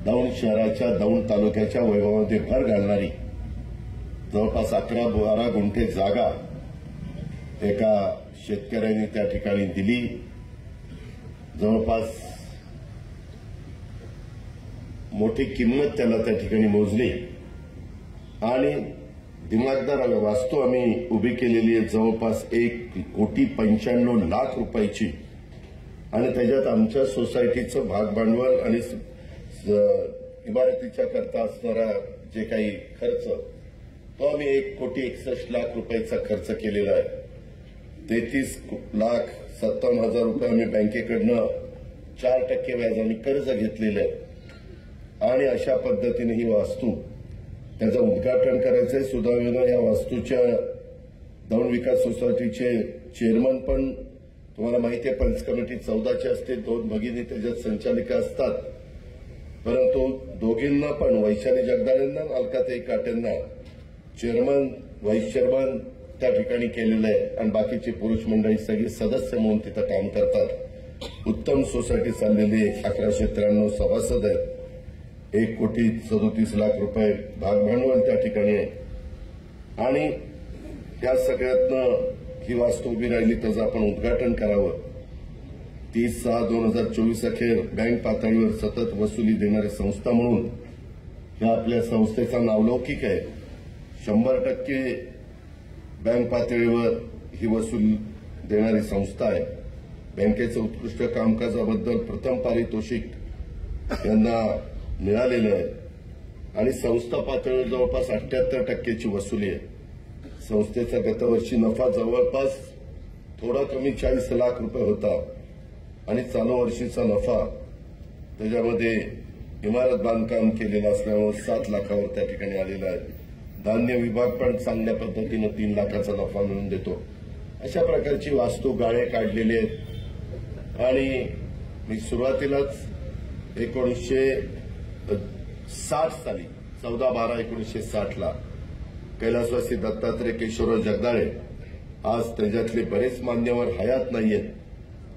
दौंड शहराच्या दौंड तालुक्याच्या वैभवामध्ये भर घालणारी जवळपास 11-12 गुंठे जागा एका शेतकऱ्यांनी त्या ठिकाणी दिली। जवळपास मोठी किंमत त्याला त्या ठिकाणी मोजली आणि दिमागदार वास्तू आम्ही उभी केलेली आहे जवळपास 1,95,00,000 रुपयाची आणि त्याच्यात आमच्या सोसायटीचं भागभांडवल आणि इमारतीच्या करता असणारा जे काही खर्च तो आम्ही 1,61,00,000 रुपयाचा खर्च केलेला आहे। 33,57,000 रुपये आम्ही बँकेकडनं 4% व्याजाने कर्ज घेतलेलं आहे आणि अशा पद्धतीने ही वास्तू त्याचं उद्घाटन करायचंय। सुदैवानं या वास्तूच्या दौंड विकास सोसायटीचे चेअरमन पण तुम्हाला माहिती आहे पंच कमिटी 14ची असते, 2 भगिनी त्याच्यात संचालिका असतात, परंतु दोघींना पण वैशाली जगदाळेंना अलकाताई काटेंना चेअरमन व्हाईस चेअरमन त्या ठिकाणी केलेलं आहे आणि बाकीची पुरुष मंडळी सगळी सदस्य म्हणून तिथं काम करतात। उत्तम सोसायटी चाललेली 1193 सभासद आहेत, 1,37,00,000 रुपये भागभांडवल त्या ठिकाणी आहे आणि या सगळ्यातनं ही वास्तू उभी राहिली त्याचं आपण उद्घाटन करावं। 30/6/2024 अखेर बँक पातळीवर सतत वसुली देणारी संस्था म्हणून या आपल्या संस्थेचा नावलौकिक आहे। 100% बँक पातळीवर ही वसूल देणारी संस्था आहे। बँकेचं उत्कृष्ट कामकाजाबद्दल प्रथम पारितोषिक यांना मिळालेलं आहे आणि संस्था पातळीवर जवळपास 78% वसुली आहे। संस्थेचा गतवर्षी नफा जवळपास थोडा कमी 40 लाख रुपये होता आणि चालू वर्षीचा नफा त्याच्यामध्ये इमारत बांधकाम केलेलं असल्यामुळे 7 लाखावर त्या ठिकाणी आलेला आहे। धान्य विभाग पण चांगल्या पद्धतीनं 3 लाखाचा नफा मिळवून देतो। अशा प्रकारची वास्तू गाळे काढलेली आहेत आणि मी सुरुवातीलाच 1960 साली 14/12/1960 कैलासवासी दत्तात्रय केशवराव जगदाळे आज त्याच्यातले बरेच मान्यवर हयात नाहीयेत,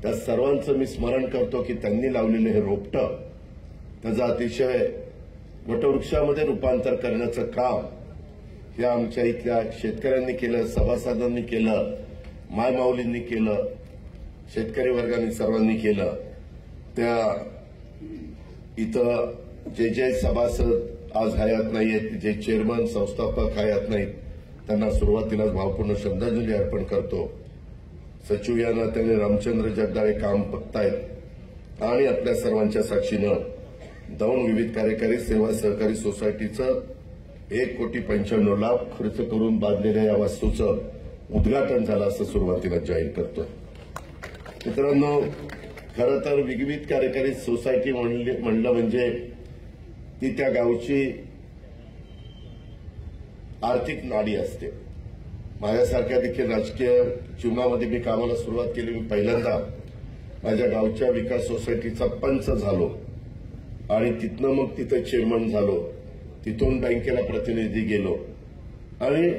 त्या सर्वांचं मी स्मरण करतो की त्यांनी लावलेलं हे रोपटं त्याचं अतिशय वटवृक्षामध्ये रूपांतर करण्याचं काम हे आमच्या इथल्या शेतकऱ्यांनी केलं, सभासदांनी केलं, मायमाऊलींनी केलं, शेतकरी वर्गाने सर्वांनी केलं। त्या इथं जे सभासद आज हयात नाहीयेत, जे चेअरमन संस्थापक हयात नाहीत, त्यांना सुरुवातीलाच भावपूर्ण श्रद्धांजली अर्पण करतो। सचिव या नात्याने रामचंद्र जगदाळे काम बघतायत आणि आपल्या सर्वांच्या साक्षीनं दौंड विविध कार्यकारी सेवा सहकारी सोसायटीचं 1,95,00,000 खर्च करून बांधलेल्या या वास्तूचं उद्घाटन झालं असं सुरुवातीला जाहीर करतो। मित्रांनो, खरं तर विविध कार्यकारी सोसायटी म्हणलं म्हणजे ती त्या गावची आर्थिक नाडी असते। माझ्यासारख्या देखील राजकीय जीवनामध्ये मी कामाला सुरुवात केली। मी पहिल्यांदा माझ्या गावच्या विकास सोसायटीचा पंच झालो आणि तिथनं मग तिथं चेअरमन झालो, तिथून बँकेला प्रतिनिधी गेलो आणि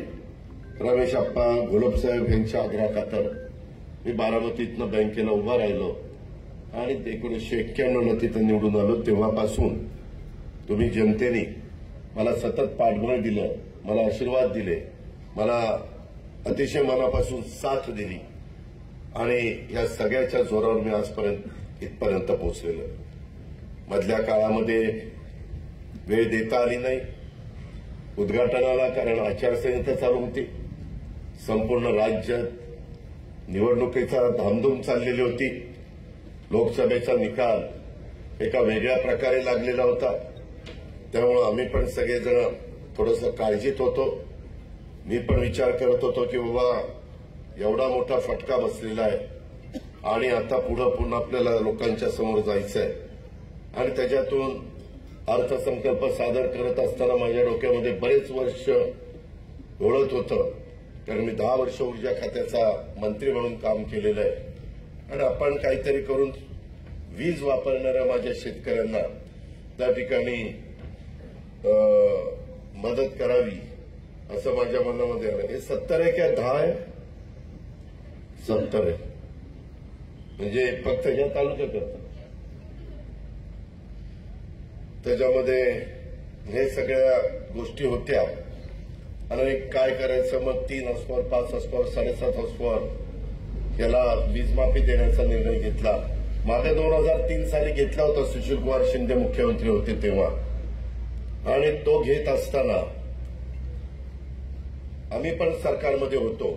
रमेश आप्पा घोलपसाहेब यांच्या आग्रहाखातर मी बारामतीतनं बँकेला उभा राहिलो आणि 1991ला तिथं निवडून आलो। तेव्हापासून तुम्ही जनतेने मला सतत पाठबळ दिलं, मला आशीर्वाद दिले, मला अतिशय मनापासून साथ दिली आणि या सगळ्याच्या जोरावर मी आजपर्यंत इथपर्यंत पोहोचलेलो। मधल्या काळामध्ये वेळ देता आली नाही उद्घाटनाला, कारण आचारसंहिता चालू होती, संपूर्ण राज्यात निवडणुकीचा धामधूम चाललेली होती, लोकसभेचा निकाल एका वेगळ्या प्रकारे लागलेला होता, त्यामुळे आम्ही पण सगळेजण थोडंसं काळजीत होतो। मी पण विचार करत होतो की बाबा एवढा मोठा फटका बसलेला आहे आणि आता पुढं पुन्हा आपल्याला लोकांच्या समोर जायचं आहे आणि त्याच्यातून अर्थसंकल्प सादर करत असताना माझ्या डोक्यामध्ये बरेच वर्ष घोळत होतं, कारण मी 10 वर्ष ऊर्जा खात्याचा मंत्री म्हणून काम केलेलं आहे आणि आपण काहीतरी करून वीज वापरणाऱ्या माझ्या शेतकऱ्यांना त्या ठिकाणी मदत करावी असं माझ्या मनामध्ये आलं। हे 70 आहे का 10 आहे? 70 आहे, म्हणजे फक्त या तालुक्यात त्याच्यामध्ये हे सगळ्या गोष्टी होत्या आणि काय करायचं मग 3 हॉर्सपॉवर 5 हॉर्सपॉवर 7.5 हॉर्सपॉवर याला वीजमाफी देण्याचा निर्णय घेतला. मागे 2003 साली घेतला होता, सुशीलकुमार शिंदे मुख्यमंत्री होते तेव्हा. आणि तो घेत असताना आम्ही पण सरकारमध्ये होतो,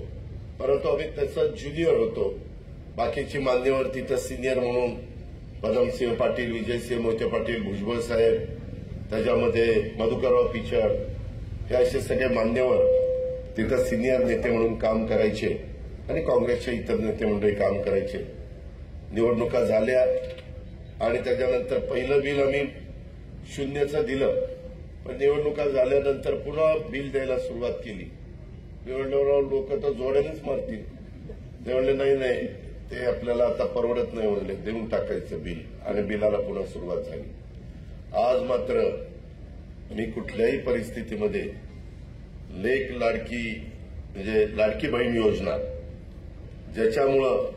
परंतु आम्ही त्याचं ज्युनियर होतो. बाकीची मान्यवर तिथं सिनियर म्हणून पदमसिंह पाटील, विजयसिंह मोहिते पाटील, भुजबळ साहेब, त्याच्यामध्ये मधुकरराव पिचड, हे असे सगळे मान्यवर तिथं सिनियर नेते म्हणून काम करायचे आणि काँग्रेसचे इतर नेते मंडळी काम करायचे. निवडणुका झाल्या आणि त्याच्यानंतर पहिलं बिल आम्ही 0चं दिलं, पण निवडणुका झाल्यानंतर पुन्हा बिल द्यायला सुरुवात केली. निवडणुकीवर लोक तर जोड्यानेच मारतील. ते म्हणले नाही ते आपल्याला आता परवडत नाही, म्हणले देऊन टाकायचं बिल, आणि बिलाला पुन्हा सुरुवात झाली. आज मात्र मी कुठल्याही परिस्थितीमध्ये लेक लाडकी म्हणजे लाडकी बहीण योजना, ज्याच्यामुळं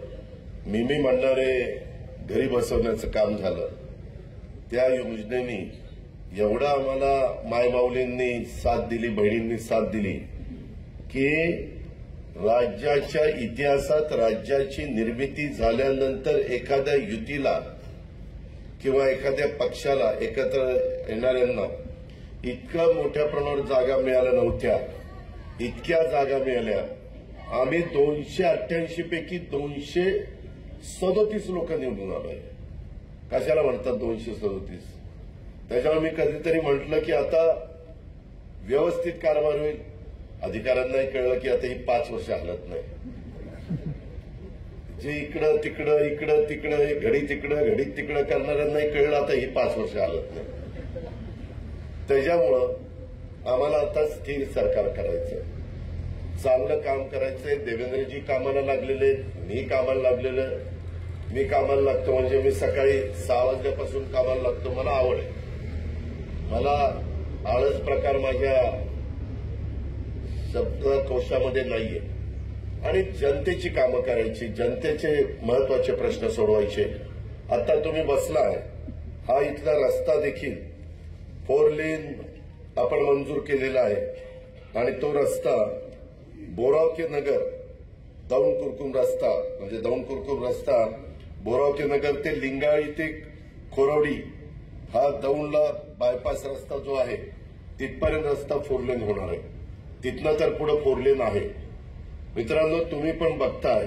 मी म्हणणारे घरी बसवण्याचं काम झालं, त्या योजनेनी एवढा आम्हाला मायमाऊलींनी साथ दिली, बहिणींनी साथ दिली की राज्याच्या इतिहासात राज्याची निर्मिती झाल्यानंतर एखाद्या युतीला किंवा एखाद्या पक्षाला एकत्र येणाऱ्यांना इतक्या मोठ्या प्रमाणात जागा मिळाल्या नव्हत्या. इतक्या जागा मिळाल्या. आम्ही 288 पैकी 237 लोक निवडून आलोय. कशाला म्हणतात 237? त्याच्यामुळे मी कधीतरी म्हटलं की आता व्यवस्थित कारभार होईल. अधिकाऱ्यांनाही कळलं की आता ही 5 वर्ष हलत नाही. जे इकडं तिकडं घडी तिकडं करणाऱ्यांनाही कळलं आता ही 5 वर्ष हलत नाही. त्याच्यामुळं आम्हाला आता स्थिर सरकार करायचं, चांगलं काम करायचंय. देवेंद्रजी कामाला लागलेले, मी कामाला लागलेलं. मी कामाला लागतो म्हणजे मी सकाळी 6 वाजल्यापासून कामाला लागतो. मला आवड आहे. मला आळस प्रकार माझ्या शब्दकोशामध्ये नाहीये. आणि जनतेची कामं करायची, जनतेचे महत्वाचे प्रश्न सोडवायचे. आता तुम्ही बसलाय, हा इथला रस्ता देखील 4 लेन आपण मंजूर केलेला आहे आणि तो रस्ता बोरावके नगर दौंड कुरकुम रस्ता म्हणजे दौंड कुरकुम रस्ता बोरावके नगर ते लिंगाळी ते खोरवडी हा दौंडला बायपास रस्ता जो आहे तिथपर्यंत रस्ता 4 लेन होणार आहे. तिथनं तर पुढे 4 लेन आहे. मित्रांनो, तुम्ही पण बघताय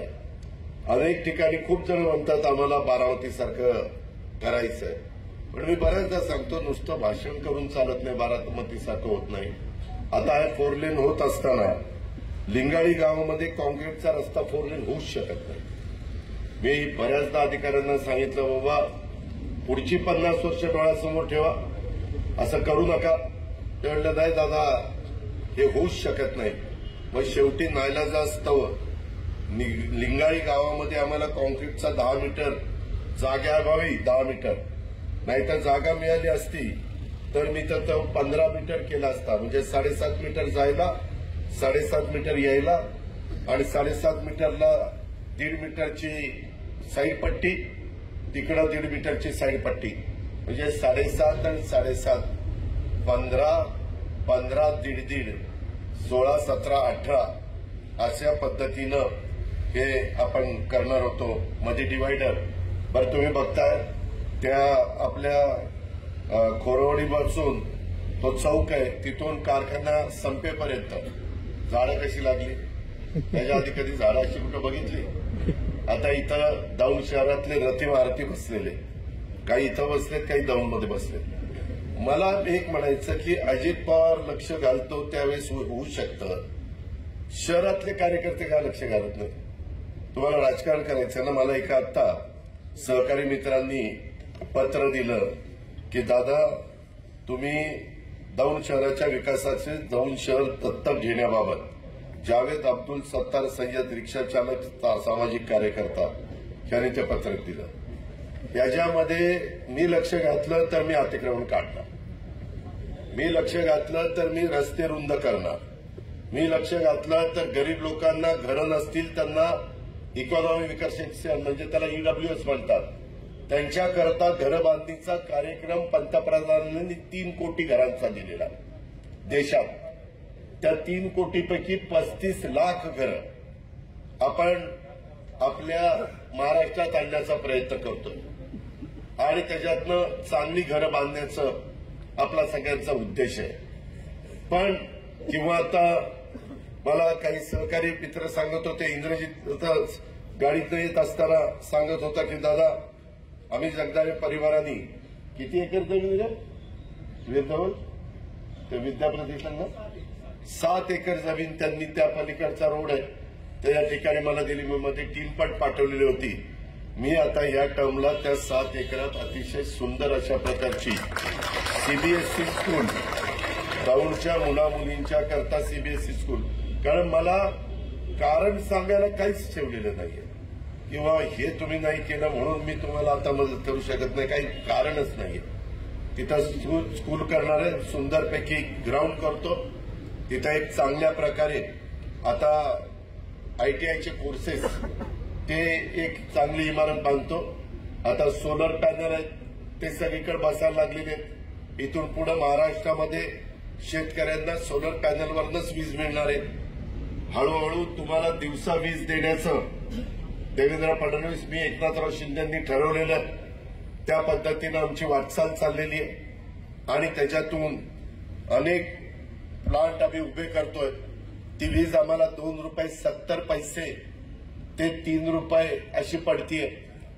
अनेक ठिकाणी खूप जण म्हणतात आम्हाला बारामतीसारखं करायचंय, पण मी बऱ्याचदा सांगतो नुसतं भाषण करून चालत नाही, बारामतीसारखं होत नाही. आता हे 4 लेन होत असताना लिंगाळी गावामध्ये काँक्रीटचा रस्ता 4 लेन होऊच शकत नाही. मी बऱ्याचदा अधिकाऱ्यांना सांगितलं, बाबा पुढची 50 वर्ष डोळ्यासमोर ठेवा, असं करू नका. ते म्हणलं नाही दादा, हे होऊच शकत नाही. मग शेवटी नाईलाजास्तव लिंगाळी गावामध्ये आम्हाला काँक्रीटचा 10 मीटर जागा व्हावी, 10 मीटर. नाहीतर जागा मिळाली असती तर मी तर 15 मीटर केला असता. म्हणजे 7.5 मीटर जायला, 7.5 मीटर यायला आणि 7.5 मीटरला 1.5 मीटरची साईड पट्टी, तिकडं 1.5 मीटरची साईड पट्टी. म्हणजे 7.5 आणि 7.5 15, 1.5, 16, 17, 18 अशा पद्धतीनं हे आपण करणार होतो. मध्ये डिवायडर. बरं तुम्ही बघताय त्या आपल्या खोरवडीपासून तो चौक आहे, तिथून कारखाना संपेपर्यंत झाडं कशी लागली. त्याच्या आधी कधी झाडं अशी कुठं बघितली? आता इथं दौंड शहरातले रथी महारथी बसलेले, काही इथं बसलेत, काही दौंडमध्ये बसलेत. मला एक म्हणायचं की अजित पवार लक्ष घालतो त्यावेळेस होऊ शकतं, शहरातले कार्यकर्ते का लक्ष घालत नाही? तुम्हाला राजकारण करायचं ना. मला एका आता सहकारी मित्रांनी पत्र दिलं की दादा तुम्ही दौंड शहराच्या विकासाचे दौंड शहर दत्तक घेण्याबाबत जावेद अब्दुल सत्तार सय्यद रिक्षा चालक सामाजिक कार्यकर्ता यांनी ते पत्र दिलं. याच्यामध्ये मी लक्ष घातलं तर मी अतिक्रमण काढणार, मी लक्ष घातलं तर मी रस्ते रुंद करणार, मी लक्ष घातलं तर गरीब लोकांना घरं नसतील त्यांना इकॉनॉमी विकसित म्हणजे त्याला ईडब्ल्यूएस म्हणतात त्यांच्याकरता घरबांधणीचा कार्यक्रम पंतप्रधानांनी 3 कोटी घरांचा दिलेला देशात. त्या 3 कोटीपैकी 35 लाख घरं आपण आपल्या महाराष्ट्रात आणण्याचा प्रयत्न करतोय आणि त्याच्यातनं चांगली घरं बांधण्याचं आपला सगळ्यांचा उद्देश आहे. पण किंवा आता मला काही सहकारी मित्र सांगत होते, इंग्रजीत गाडीतनं येत असताना सांगत होता की दादा आम्ही जगदाळे परिवाराने किती एकर जमीन आहे ते विद्याप्रतिष्ठानला 7 एकर जमीन त्यांनी त्या पलीकडचा रोड आहे त्या ठिकाणी मला दिली. मी मध्ये टीमपट पाठवलेली होती. मी आता या टर्मला त्या 7 एकरात अतिशय सुंदर अशा प्रकारची सीबीएसई स्कूल दौंडच्या मुलामुलींच्या करता सीबीएसई स्कूल, कारण मला कारण सांगायला काहीच ठेवलेलं नाहीये किंवा हे तुम्ही नाही केलं म्हणून मी तुम्हाला आता मदत करू शकत नाही, काही कारणच नाहीये. तिथं स्कूल करणारे सुंदरपैकी ग्राउंड करतो. तिथं एक चांगल्या प्रकारे आता आयटीआयचे कोर्सेस ते एक चांगली इमारत बांधतो. आता सोलर पॅनल आहेत ते सगळीकडे बसायला लागलेले आहेत. इथून पुढे महाराष्ट्रामध्ये शेतकऱ्यांना सोलर पॅनलवरनच वीज मिळणार आहे. हळूहळू तुम्हाला दिवसा वीज देण्याचं देवेंद्र फडणवीस मी एकनाथराव शिंदेंनी ठरवलेलं त्या पद्धतीनं आमची वाटचाल चाललेली आहे आणि त्याच्यातून अनेक प्लांट आम्ही उभे करतोय. ती वीज आम्हाला ₹2.70 ते ₹3 अशी पडतीये.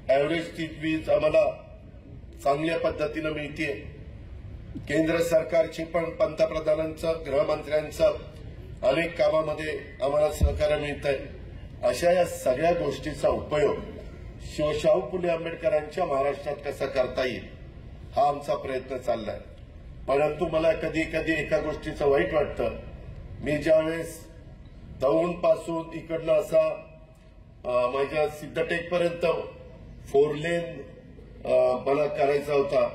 एव्हरेज ती वीज आम्हाला चांगल्या पद्धतीनं मिळतीये. केंद्र सरकारची पण पंतप्रधानांचं गृहमंत्र्यांचं अनेक कामामध्ये आम्हाला सहकार्य मिळत आहे. अशा या सगळ्या गोष्टीचा उपयोग शाहू फुले आंबेडकरांच्या महाराष्ट्रात कसा करता येईल हा आमचा प्रयत्न चाललाय. परंतु मला कधी कधी एका गोष्टीचं वाईट वाटतं. मी ज्यावेळेस दौंड पासून इकडनं असा माझ्या सिद्धटेकपर्यंत 4 लेन मला करायचा होता,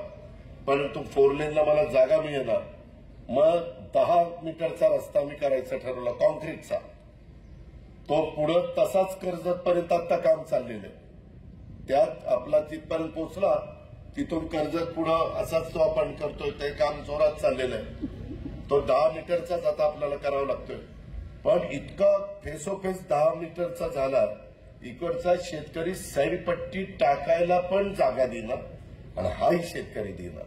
परंतु 4 लेनला मला जागा मिळेना. मग 10 मीटरचा रस्ता मी करायचा ठरवला कॉन्क्रीटचा. तो पुढं तसाच कर्जतपर्यंत आता काम चाललेलं आहे. त्यात आपला तिथपर्यंत पोहोचला, तिथून कर्जत पुढं असाच तो आपण करतोय. ते काम जोरात चाललेलं आहे. तो 10 मीटरचाच आता आपल्याला करावा लागतोय. पण इतका फेसोफेस 10 मीटरचा झाला, इकडचा शेतकरी सैरपट्टी टाकायला पण जागा देणार आणि हाही शेतकरी देणार.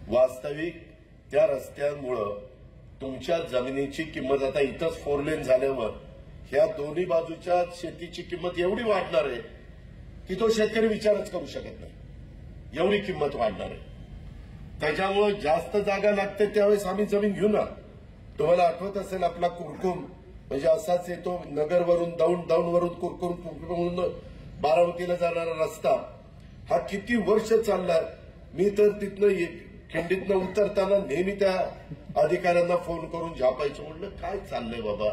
वास्तविक त्या रस्त्यांमुळं तुमच्या जमिनीची किंमत आता इथंच 4 लेन झाल्यावर ह्या दोन्ही बाजूच्या शेतीची किंमत एवढी वाढणार आहे की तो शेतकरी विचारच करू शकत नाही. एवढी किंमत वाढणार आहे. त्याच्यामुळे जास्त जागा लागते त्यावेळेस आम्ही जमीन घेऊ ना. तुम्हाला आठवत असेल आपला कुरकुम म्हणजे असाच येतो नगरवरून दौंडवरून कुरकुम बारामतीला जाणारा रस्ता हा किती वर्ष चाललाय. मी तर तिथनं खिंडीतनं उतरताना नेहमी त्या अधिकाऱ्यांना फोन करून झापायचं. म्हणलं काय चाललंय बाबा,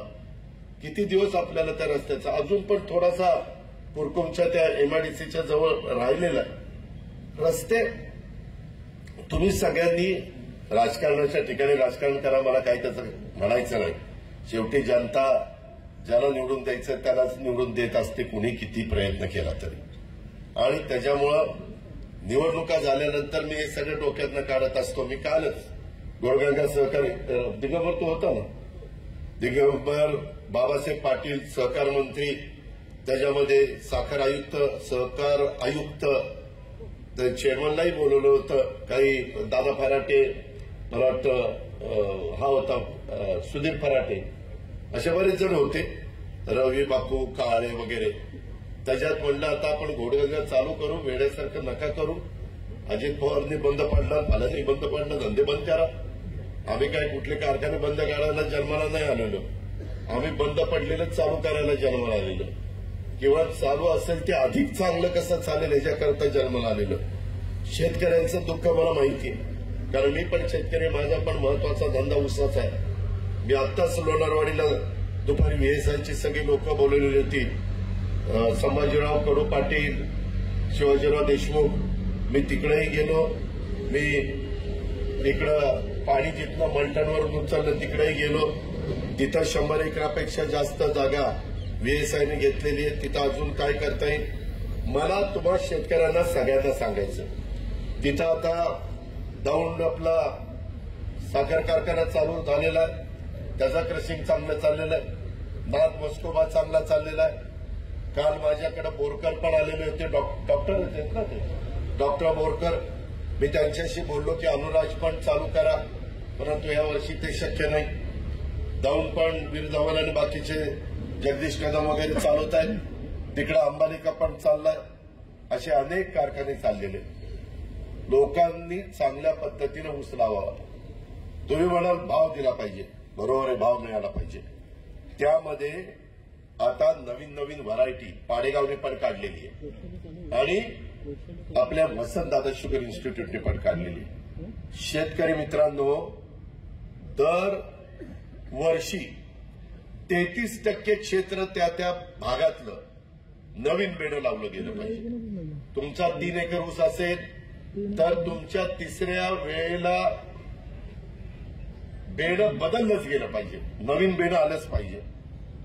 किती दिवस आपल्याला त्या रस्त्याचा अजून पण थोडासा कुरकुमच्या त्या एमआयडीसीच्या जवळ राहिलेला आहे. रस्ते तुम्ही सगळ्यांनी राजकारणाच्या ठिकाणी राजकारण करा, मला काही त्याचं म्हणायचं नाही. शेवटी जनता ज्याला निवडून द्यायचं त्यालाच निवडून देत असते कुणी किती प्रयत्न केला तरी. आणि त्याच्यामुळं निवडणुका झाल्यानंतर मी हे सगळं डोक्यातनं काढत असतो. मी कालच गोळगंगा सहकारी दिगंबर तो होता ना, दिगंबर बाबासाहेब पाटील सहकार मंत्री, त्याच्यामध्ये साखर आयुक्त सहकार आयुक्त चेअरमनलाही बोलवलं होतं. काही दादा फराटे, मला वाटतं हा होता सुधीर फराटे, अशा बरेच जण होते, रवी बापू काळे वगैरे. त्याच्यात म्हणलं आता आपण घोडगंगा चालू करू, वेड्यासारखं नका करू. अजित पवारनी बंद पाडलं, मला नाही बंद पाडलं, धंदे बंद करा. आम्ही काय कुठले कारखाने बंद करायला जन्माला नाही आलेलो. आम्ही बंद पडलेलं चालू करायला जन्माला आलेलो किंवा चालू असेल ते अधिक चांगलं कसं चालेल याच्याकरता जन्माला आलेलो. शेतकऱ्यांचं दुःख मला माहिती आहे, कारण मी पण शेतकरी. माझा पण महत्वाचा धंदा ऊसाचा आहे. मी आत्ताच लोणारवाडीला दुपारी व्हीएसआयची सगळी लोक बोलवलेली होती. संभाजीराव कडू पाटील, शिवाजीराव देशमुख. मी तिकडेही गेलो. मी इकडं पाणी जिथनं मलटणवरून उचललं तिकडेही गेलो. तिथं 100 एकरापेक्षा जास्त जागा व्हीएसआयने घेतलेली आहे. तिथं अजून काय करता येईल मला तुम्हा शेतकऱ्यांना सगळ्यांना सांगायचं, तिथं आता दौंड आपला साखर कारखाना चालू झालेला आहे, त्याचा क्रशिंग चांगलं चाललेलं आहे. नाथ मस्कोबा चांगला चाललेला आहे. काल माझ्याकडे बोरकर पण आलेले होते, डॉक्टर होते ना ते, डॉक्टर बोरकर. मी त्यांच्याशी बोललो की अनुराज पण चालू करा, परंतु या वर्षी ते शक्य नाही. दौंड पण वीर धवन आणि बाकीचे जगदीश कदम वगैरे चालवत आहेत. तिकडे अंबालिका पण चाललाय. असे अनेक कारखाने चाललेले. लोकांनी चांगल्या पद्धतीने ऊस लावावा. तुम्ही म्हणाल भाव दिला पाहिजे, बरोबर आहे, भाव मिळाला पाहिजे. त्यामध्ये आता नवीन नवीन व्हरायटी पाडेगावने पण काढलेली आहे आणि आपल्या वसंतदादा शुगर इन्स्टिट्यूटने पण काढलेली आहे. शेतकरी मित्रांनो, दर वर्षी 33% क्षेत्र त्या भागातलं नवीन बेडं लावलं गेलं पाहिजे. तुमचा 3 एकर ऊस असेल तर तुमच्या तिसऱ्या वेळेला बेडं बदललंच गेलं पाहिजे, नवीन बेडं आलंच पाहिजे.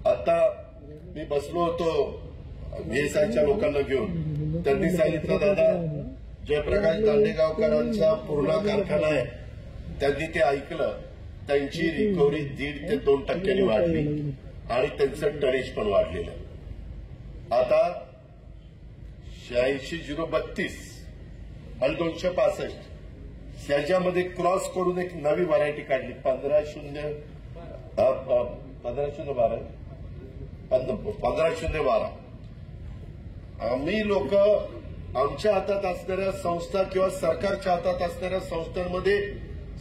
आता मी बसलो होतो VSIच्या लोकांना घेऊन, त्यांनी सांगितलं दादा जयप्रकाश दांडेगावकरांचा पूर्ण कारखाना आहे, त्यांनी ते ऐकलं, त्यांची रिकव्हरी 1.5 ते 2% वाढली आणि त्यांचं टनेज पण वाढलेलं. आता 86,032 आणि 265 याच्यामध्ये क्रॉस करून एक नवी व्हरायटी काढली, 15,012. आम्ही लोक आमच्या हातात असणाऱ्या संस्था किंवा सरकारच्या हातात असणाऱ्या संस्थांमध्ये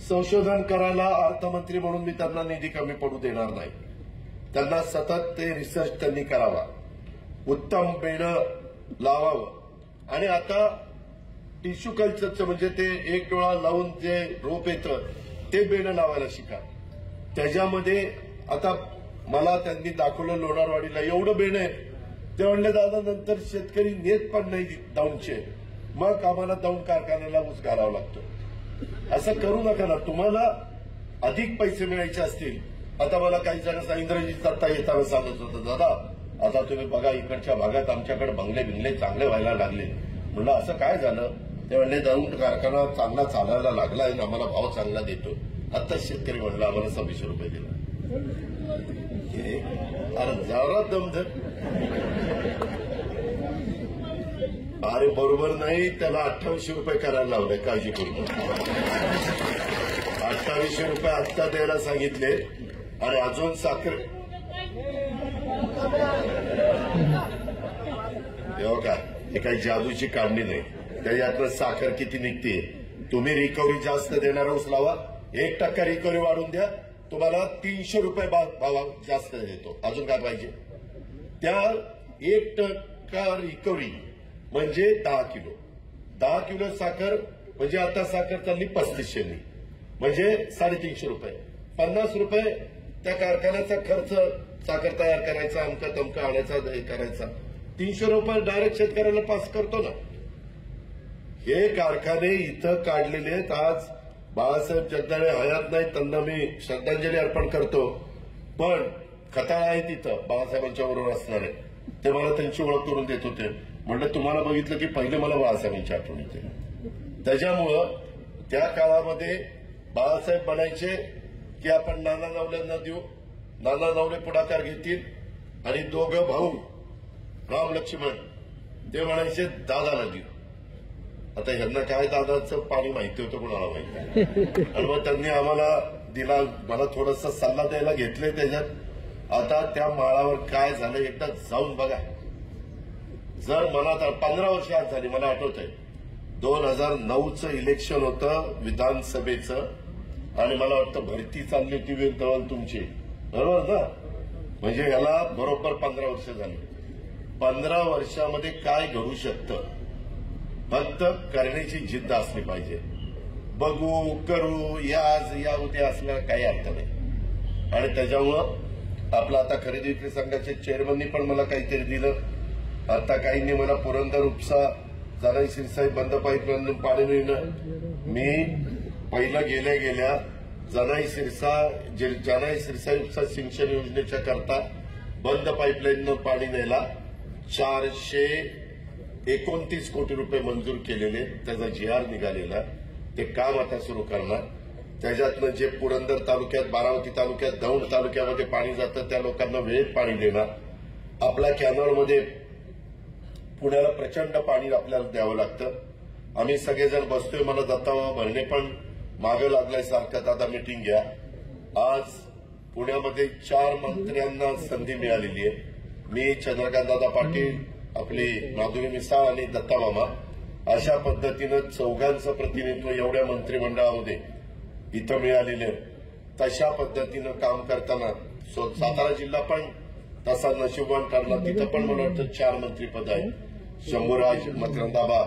संशोधन करायला अर्थमंत्री म्हणून मी त्यांना निधी कमी पडू देणार नाही. त्यांना सतत ते रिसर्च त्यांनी करावा, उत्तम बेडं लावावं. आणि आता टिश्यू कल्चरचं म्हणजे ते एक डोळा लावून जे रोप येतं ते बेडं लावायला शिका. त्याच्यामध्ये आता मला त्यांनी दाखवलं लोणारवाडीला एवढं बेडं आहे. ते म्हणले दादा नंतर शेतकरी नेत पण नाही दौंडचे, मग आम्हाला दौंड कारखान्याला ऊस घालावा लागतो. असं करू नका ना. तुम्हाला अधिक पैसे मिळायचे असतील. आता मला काही जण इंद्रजित दत्ता येताना सांगत होतं, दादा आता तुम्ही बघा इकडच्या भागात आमच्याकडे बंगले बिंगले चांगले व्हायला लागले. म्हणलं असं काय झालं? ते म्हणले दौंड कारखाना चांगला चालायला लागला आणि आम्हाला भाव चांगला देतो. आता शेतकरी म्हणला आम्हाला 26 रुपये दिला. अरे जरा दमधर. अरे बरोबर नाही, त्याला 28 रुपये करायला लावले, काळजी करू नका. 28 रुपये आत्ता द्यायला सांगितले आणि अजून साखर तेव्हा का हे काही जादूची काढणी नाही. त्याच्यातनं साखर किती निघते. तुम्ही रिकव्हरी जास्त देणारा ऊस लावा, 1% रिकव्हरी वाढून द्या, तुम्हाला 300 रुपये भाव जास्त देतो. अजून काय पाहिजे? त्या 1% रिकव्हरी म्हणजे 10 किलो. 10 किलो साखर म्हणजे आता साखर चालली 3500 म्हणजे 350 रुपये. 50 रुपये त्या कारखान्याचा खर्च, साखर तयार करायचा, अमका तमका आणायचा, हे करायचा. 300 रुपये डायरेक्ट शेतकऱ्याला पास करतो ना. हे कारखाने इथं काढलेले आहेत. आज बाळासाहेब जगदाळे हयात नाही, त्यांना मी श्रद्धांजली अर्पण करतो. पण खताळ आहे तिथं बाळासाहेबांच्या बरोबर असणारे, ते मला त्यांची ओळख करून देत होते. म्हणलं तुम्हाला बघितलं की पहिले मला बाळासाहेबांची आठवण येते. त्याच्यामुळं त्या काळामध्ये बाळासाहेब म्हणायचे की आपण नाना नवल्यांना देऊ, नाना नवले पुढाकार घेतील आणि दोघं भाऊ राम लक्ष्मण ते म्हणायचे दादाला देऊ. आता ह्यांना काय दादाचं पाणी माहिती होतं कोणाला माहिती. आणि मग त्यांनी आम्हाला दिला. मला थोडासा सल्ला द्यायला घेतले त्याच्यात. आता त्या माळावर काय झालं एकदा जाऊन बघा. जर मला 15 वर्ष आज झाली, मला आठवत आहे 2009चं इलेक्शन होतं विधानसभेचं आणि मला वाटतं भरती चालली होती वीर धवन तुमची, बरोबर ना? म्हणजे याला बरोबर 15 वर्ष झाली. 15 वर्षामध्ये काय घडू शकतं? फक्त करण्याची जिद्द असली पाहिजे. बघू करू या उद्या असला काही अर्थ नाही. आणि त्याच्यामुळं आपलं आता खरेदी विक्री संघाच्या चेअरमननी पण मला काहीतरी दिलं. आता काहींनी मला पुरंदर उपसा जानाई सिरसाई बंद पाईपलाईन पाणी मिळणं. मी पहिलं गेल्या जानाई सिरसाई उपसा सिंचन योजनेच्या करता बंद पाईपलाईननं पाणी न्यायला 400 29 कोटी रुपये मंजूर केलेले, त्याचा GR निघालेला, ते काम आता सुरू करणार. त्याच्यातनं जे पुरंदर तालुक्यात, बारामती तालुक्यात, दौंड तालुक्यामध्ये पाणी जातं त्या लोकांना वेळेत पाणी देणार. आपल्या कॅनॉलमध्ये पुण्याला प्रचंड पाणी आपल्याला द्यावं लागतं. आम्ही सगळेजण बसतोय. मला दत्ताभाऊ भरणे पण मागे लागलाय सारखं, दादा मीटिंग घ्या. आज पुण्यामध्ये 4 मंत्र्यांना संधी मिळालेली आहे. मी, चंद्रकांतदादा पाटील, आपली माधुरी मिसाळ आणि दत्तामामा, अशा पद्धतीनं 4घांचं प्रतिनिधित्व एवढ्या मंत्रिमंडळामध्ये इथं मिळालेले. तशा पद्धतीनं काम करताना सातारा जिल्हा पण तसा नशिबवान ठरला. तिथं पण मला वाटतं 4 मंत्रीपद आहे. शंभूराज, मकरंदाबा,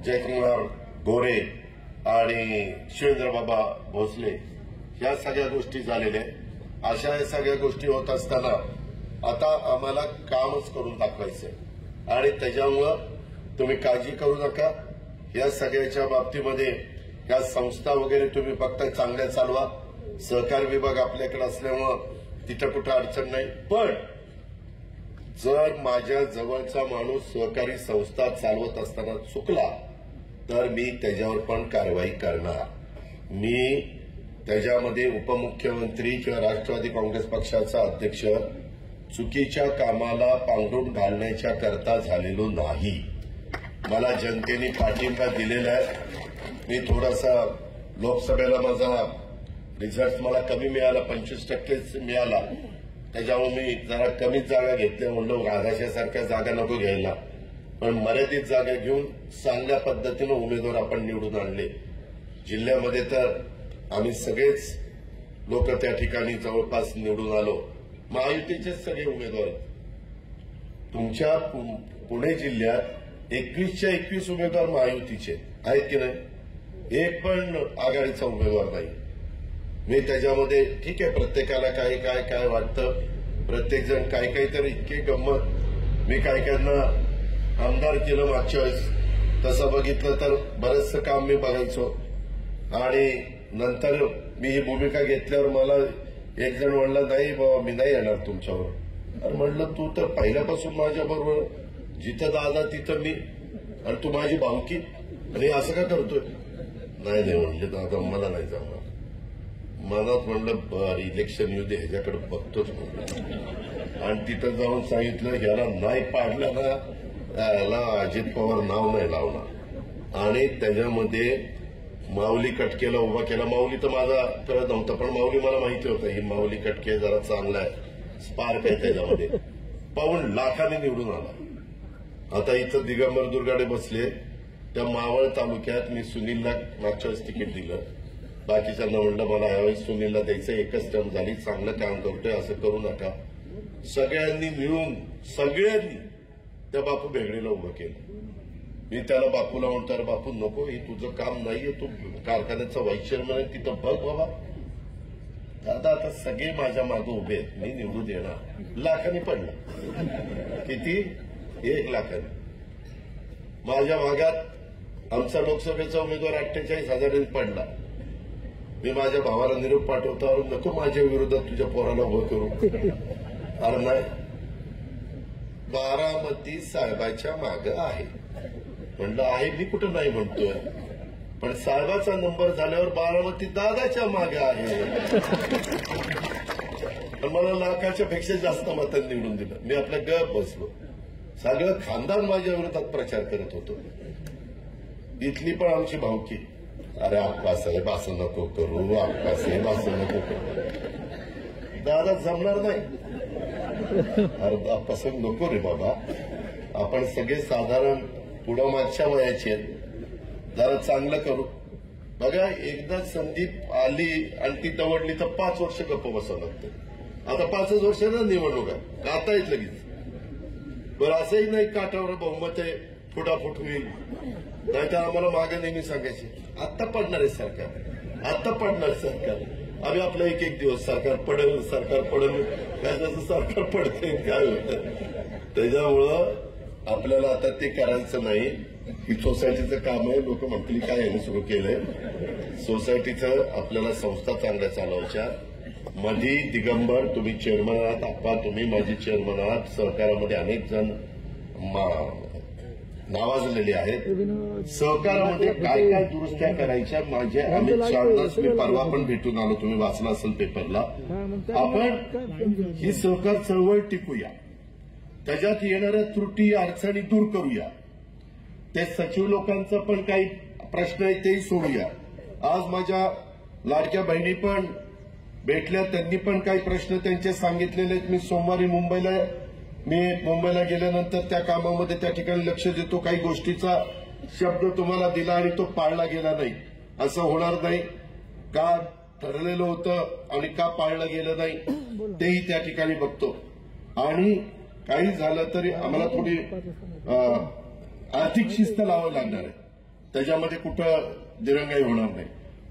जयकुमार गोरे आणि शिवेंद्रबाबा भोसले, ह्या सगळ्या गोष्टी झालेल्या. अशा या सगळ्या गोष्टी होत असताना आता आम्हाला कामच करून दाखवायचंय आणि त्याच्यामुळं तुम्ही काळजी करू नका. या सगळ्याच्या बाबतीमध्ये या संस्था वगैरे तुम्ही फक्त चांगल्या चालवा. सहकार विभाग आपल्याकडे असल्यामुळं तिथं कुठं अडचण नाही. पण जर माझ्या जवळचा माणूस सहकारी संस्था चालवत असताना चुकला तर मी त्याच्यावर पण कारवाई करणार. मी त्याच्यामध्ये उपमुख्यमंत्री किंवा राष्ट्रवादी काँग्रेस पक्षाचा अध्यक्ष चुकीच्या कामाला पांघरून घालण्याच्या करता झालेलो नाही. मला जनतेने पाठिंबा दिलेला आहे. मी थोडासा लोकसभेला माझा रिझल्ट मला कमी मिळाला, 25% मिळाला. त्याच्यामुळे मी जरा कमीच जागा घेतल्या. म्हणलं राधाशासारख्या जागा नको घ्यायला, पण मर्यादित जागा घेऊन चांगल्या पद्धतीनं उमेदवार आपण निवडून आणले. जिल्ह्यामध्ये तर आम्ही सगळेच लोक त्या ठिकाणी जवळपास निवडून आलो. महायुतीचेच सगळे उमेदवार. तुमच्या पुणे जिल्ह्यात 21च्या 21 उमेदवार महायुतीचे आहेत की नाही? एक पण आघाडीचा उमेदवार नाही. मी त्याच्यामध्ये ठीक आहे, प्रत्येकाला काय काय काय वाटतं, प्रत्येकजण काय काही तर इतके गंमत. मी काय काहींना आमदार केलं मागच्या वेळेस. तसं बघितलं तर बरंचसं काम मी बघायचो आणि नंतर मी ही भूमिका घेतल्यावर मला एक जण म्हणला, नाही बाबा मी नाही येणार तुमच्यावर. अरे म्हणलं, तू तर पहिल्यापासून माझ्याबरोबर, जिथं दादा तिथं मी, आणि तू माझी भावकी आणि असं का करतोय? नाही नाही म्हणले दादा, मला नाही जमणार. मनात म्हणलं इलेक्शन येऊ दे, ह्याच्याकडे बघतोच म्हणलं. आणि तिथं जाऊन सांगितलं, ह्याला नाही पाडलं ना, याला अजित पवार नाव नाही लावणार. आणि त्याच्यामध्ये माऊली कटकेला उभा केला. माऊली तर माझा कळत नव्हता, पण माऊली मला माहिती होतं, ही माऊली कटके जरा चांगला आहे, स्पार्क आहे त्याच्यामध्ये. 52 लाखांनी निवडून आला. आता इथं दिगंबर दुर्गाडे बसले. त्या मावळ तालुक्यात मी सुनीलला मागच्या वेळेस तिकीट दिलं. बाकीच्यांना म्हणलं मला यावेळेस सुनीलला द्यायचं, एकच टर्म झाली, चांगलं काम करतोय, असं करू नका. सगळ्यांनी मिळून सगळ्यांनी त्या बापू भेगडेला उभं केलं. मी त्याला बापूला म्हणतो, अरे बापू नको, हे तुझं काम नाहीये, तू कारखान्याचा व्हाईस चेअरमन आहे, तिथं बघ बाबा. दादा आता सगळे माझ्या मागे उभे आहेत, मी निवडून येणार. लाखांनी पडला. किती? 1 लाखांनी. माझ्या भागात आमचा लोकसभेचा उमेदवार 48,000 पडला. मी माझ्या भावाला निरोप पाठवतो, नको माझ्या विरोधात तुझ्या पोराला उभं करू. अरे नाही, बारामती साहेबाच्या मागं आहे. म्हणलं आहे, मी कुठं नाही म्हणतोय, पण साहेबाचा नंबर झाल्यावर बारामती दादाच्या मागे आहे. पण मला लाखाच्या पेक्षा जास्त मतांनी निवडून दिलं. मी आपल्या गप बसलो. सगळं खानदान माझ्या विरोधात प्रचार करत होतो. इथली पण आमची भावकी, अरे आप्पासाहेब असं नको करू, आप्पासाहेब असं नको करू. दादा जमणार नाही. अरे आप्पासाहेब नको रे बाबा, आपण सगळे साधारण पुढं मागच्या वयाचे आहेत, जरा चांगलं करू. बघा, एकदा संधीत आली आणि ती दवडली तर 5 वर्ष गप्प बसावं लागतं. आता 5च वर्षांना निवडणूक आहे, गाता येत लगेच. बरं असंही नाही काठावर बहुमत आहे, फुटाफूट होईल. नाहीतर आम्हाला मागे नेहमी सांगायचे, आत्ता पडणार आहे सरकार, आत्ता पडणार सरकार. आम्ही आपलं एक दिवस सरकार पडेल, सरकार पडेल, काय जसं सरकार पडते काय होतं. त्याच्यामुळं आपल्याला आता ते करायचं नाही. ही सोसायटीचं काम आहे. लोक म्हणतील काय यांनी सुरू केलंय. सोसायटीचं आपल्याला संस्था चांगल्या चालवायच्या. मधी दिगंबर तुम्ही चेअरमन आहात, आप्पा तुम्ही माझी चेअरमन आहात. सहकारामध्ये अनेक जण नावाजलेले आहेत. सहकारामध्ये काय काय दुरुस्त्या करायच्या माझे अमित शहानाच मी परवा पण भेटून आलो, तुम्ही वाचला असेल पेपरला. आपण ही सहकार चळवळ टिकूया, त्याच्यात येणाऱ्या त्रुटी अडचणी दूर करूया, ते सचिव लोकांचा पण काही प्रश्न आहे तेही सोडूया. आज माझ्या लाडक्या बहिणी पण भेटल्या, त्यांनी पण काही प्रश्न त्यांचे सांगितलेले आहेत. मी सोमवारी मुंबईला गेल्यानंतर त्या कामामध्ये त्या ठिकाणी लक्ष देतो. काही गोष्टीचा शब्द तुम्हाला दिला आणि तो पाळला गेला नाही, असं होणार नाही. का ठरलेलं होतं आणि का पाळलं गेलं नाही तेही त्या ठिकाणी बघतो. आणि काही झालं तरी आम्हाला थोडी आर्थिक शिस्त लावावी लागणार आहे, त्याच्यामध्ये कुठं दिरंगाई होणार नाही.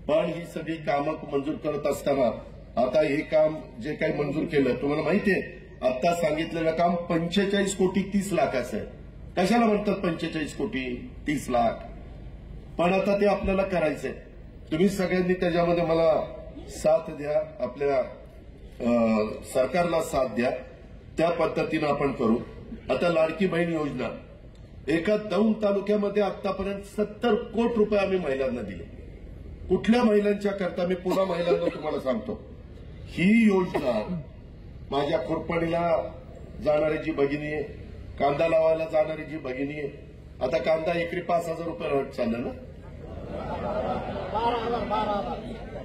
पण ही सगळी कामं मंजूर करत असताना आता हे काम जे काही मंजूर केलं, तुम्हाला माहितीये आता सांगितलेलं काम 45 कोटी 30 लाखाचं आहे. कशाला म्हणतात 45 कोटी 30 लाख? पण आता ते आपल्याला करायचंय. तुम्ही सगळ्यांनी त्याच्यामध्ये मला साथ द्या, आपल्या सरकारला साथ द्या, त्या पद्धतीनं आपण करू. आता लाडकी बहीण योजना एका दौंड तालुक्यामध्ये आतापर्यंत 70 कोटी रुपये आम्ही महिलांना दिले. कुठल्या महिलांच्या करता? मी पुन्हा महिलांना तुम्हाला सांगतो, ही योजना माझ्या खुरपणीला जाणारी जी भगिनी आहे, कांदा लावायला जाणारी जी भगिनी आहे, आता कांदा एकरी 5,000 रुपये रेट चालला ना,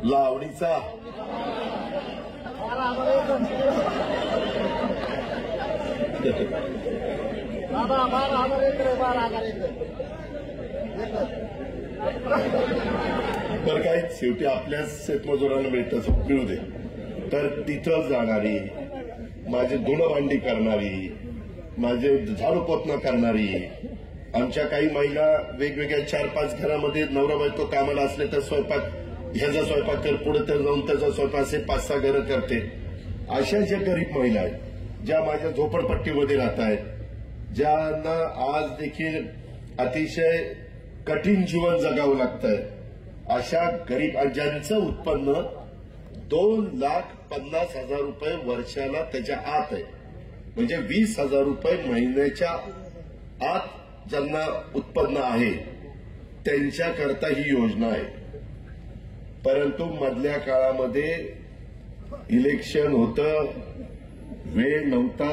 लावणीचा तर काय शेवटी आपल्या शेतमजुरांना मिळतं, मिळू दे. तर तिथं जाणारी, माझे धुणभांडी करणारी, माझे झाडू पोतना करणारी, आमच्या काही महिला वेगवेगळ्या 4-5 घरामध्ये नवरा बायको कामाला असले तर स्वयंपाक, ह्याचा स्वयंपाक कर, पुढे तर जाऊन त्याचा स्वयंपाक, असे 5-6 घरं करते. अशा ज्या गरीब महिला आहेत, ज्या माझ्या झोपडपट्टीमध्ये राहत आहेत, ज्यांना आज देखील अतिशय कठीण जीवन जगावं लागतंय, अशा गरीब ज्यांचं उत्पन्न 2,50,000 रुपये वर्षाला त्याच्या आत आहे, म्हणजे 20,000 रुपये महिन्याच्या आत ज्यांना उत्पन्न आहे, त्यांच्याकरता ही योजना आहे. परंतु मधल्या काळामध्ये इलेक्शन होतं, वेळ नव्हता,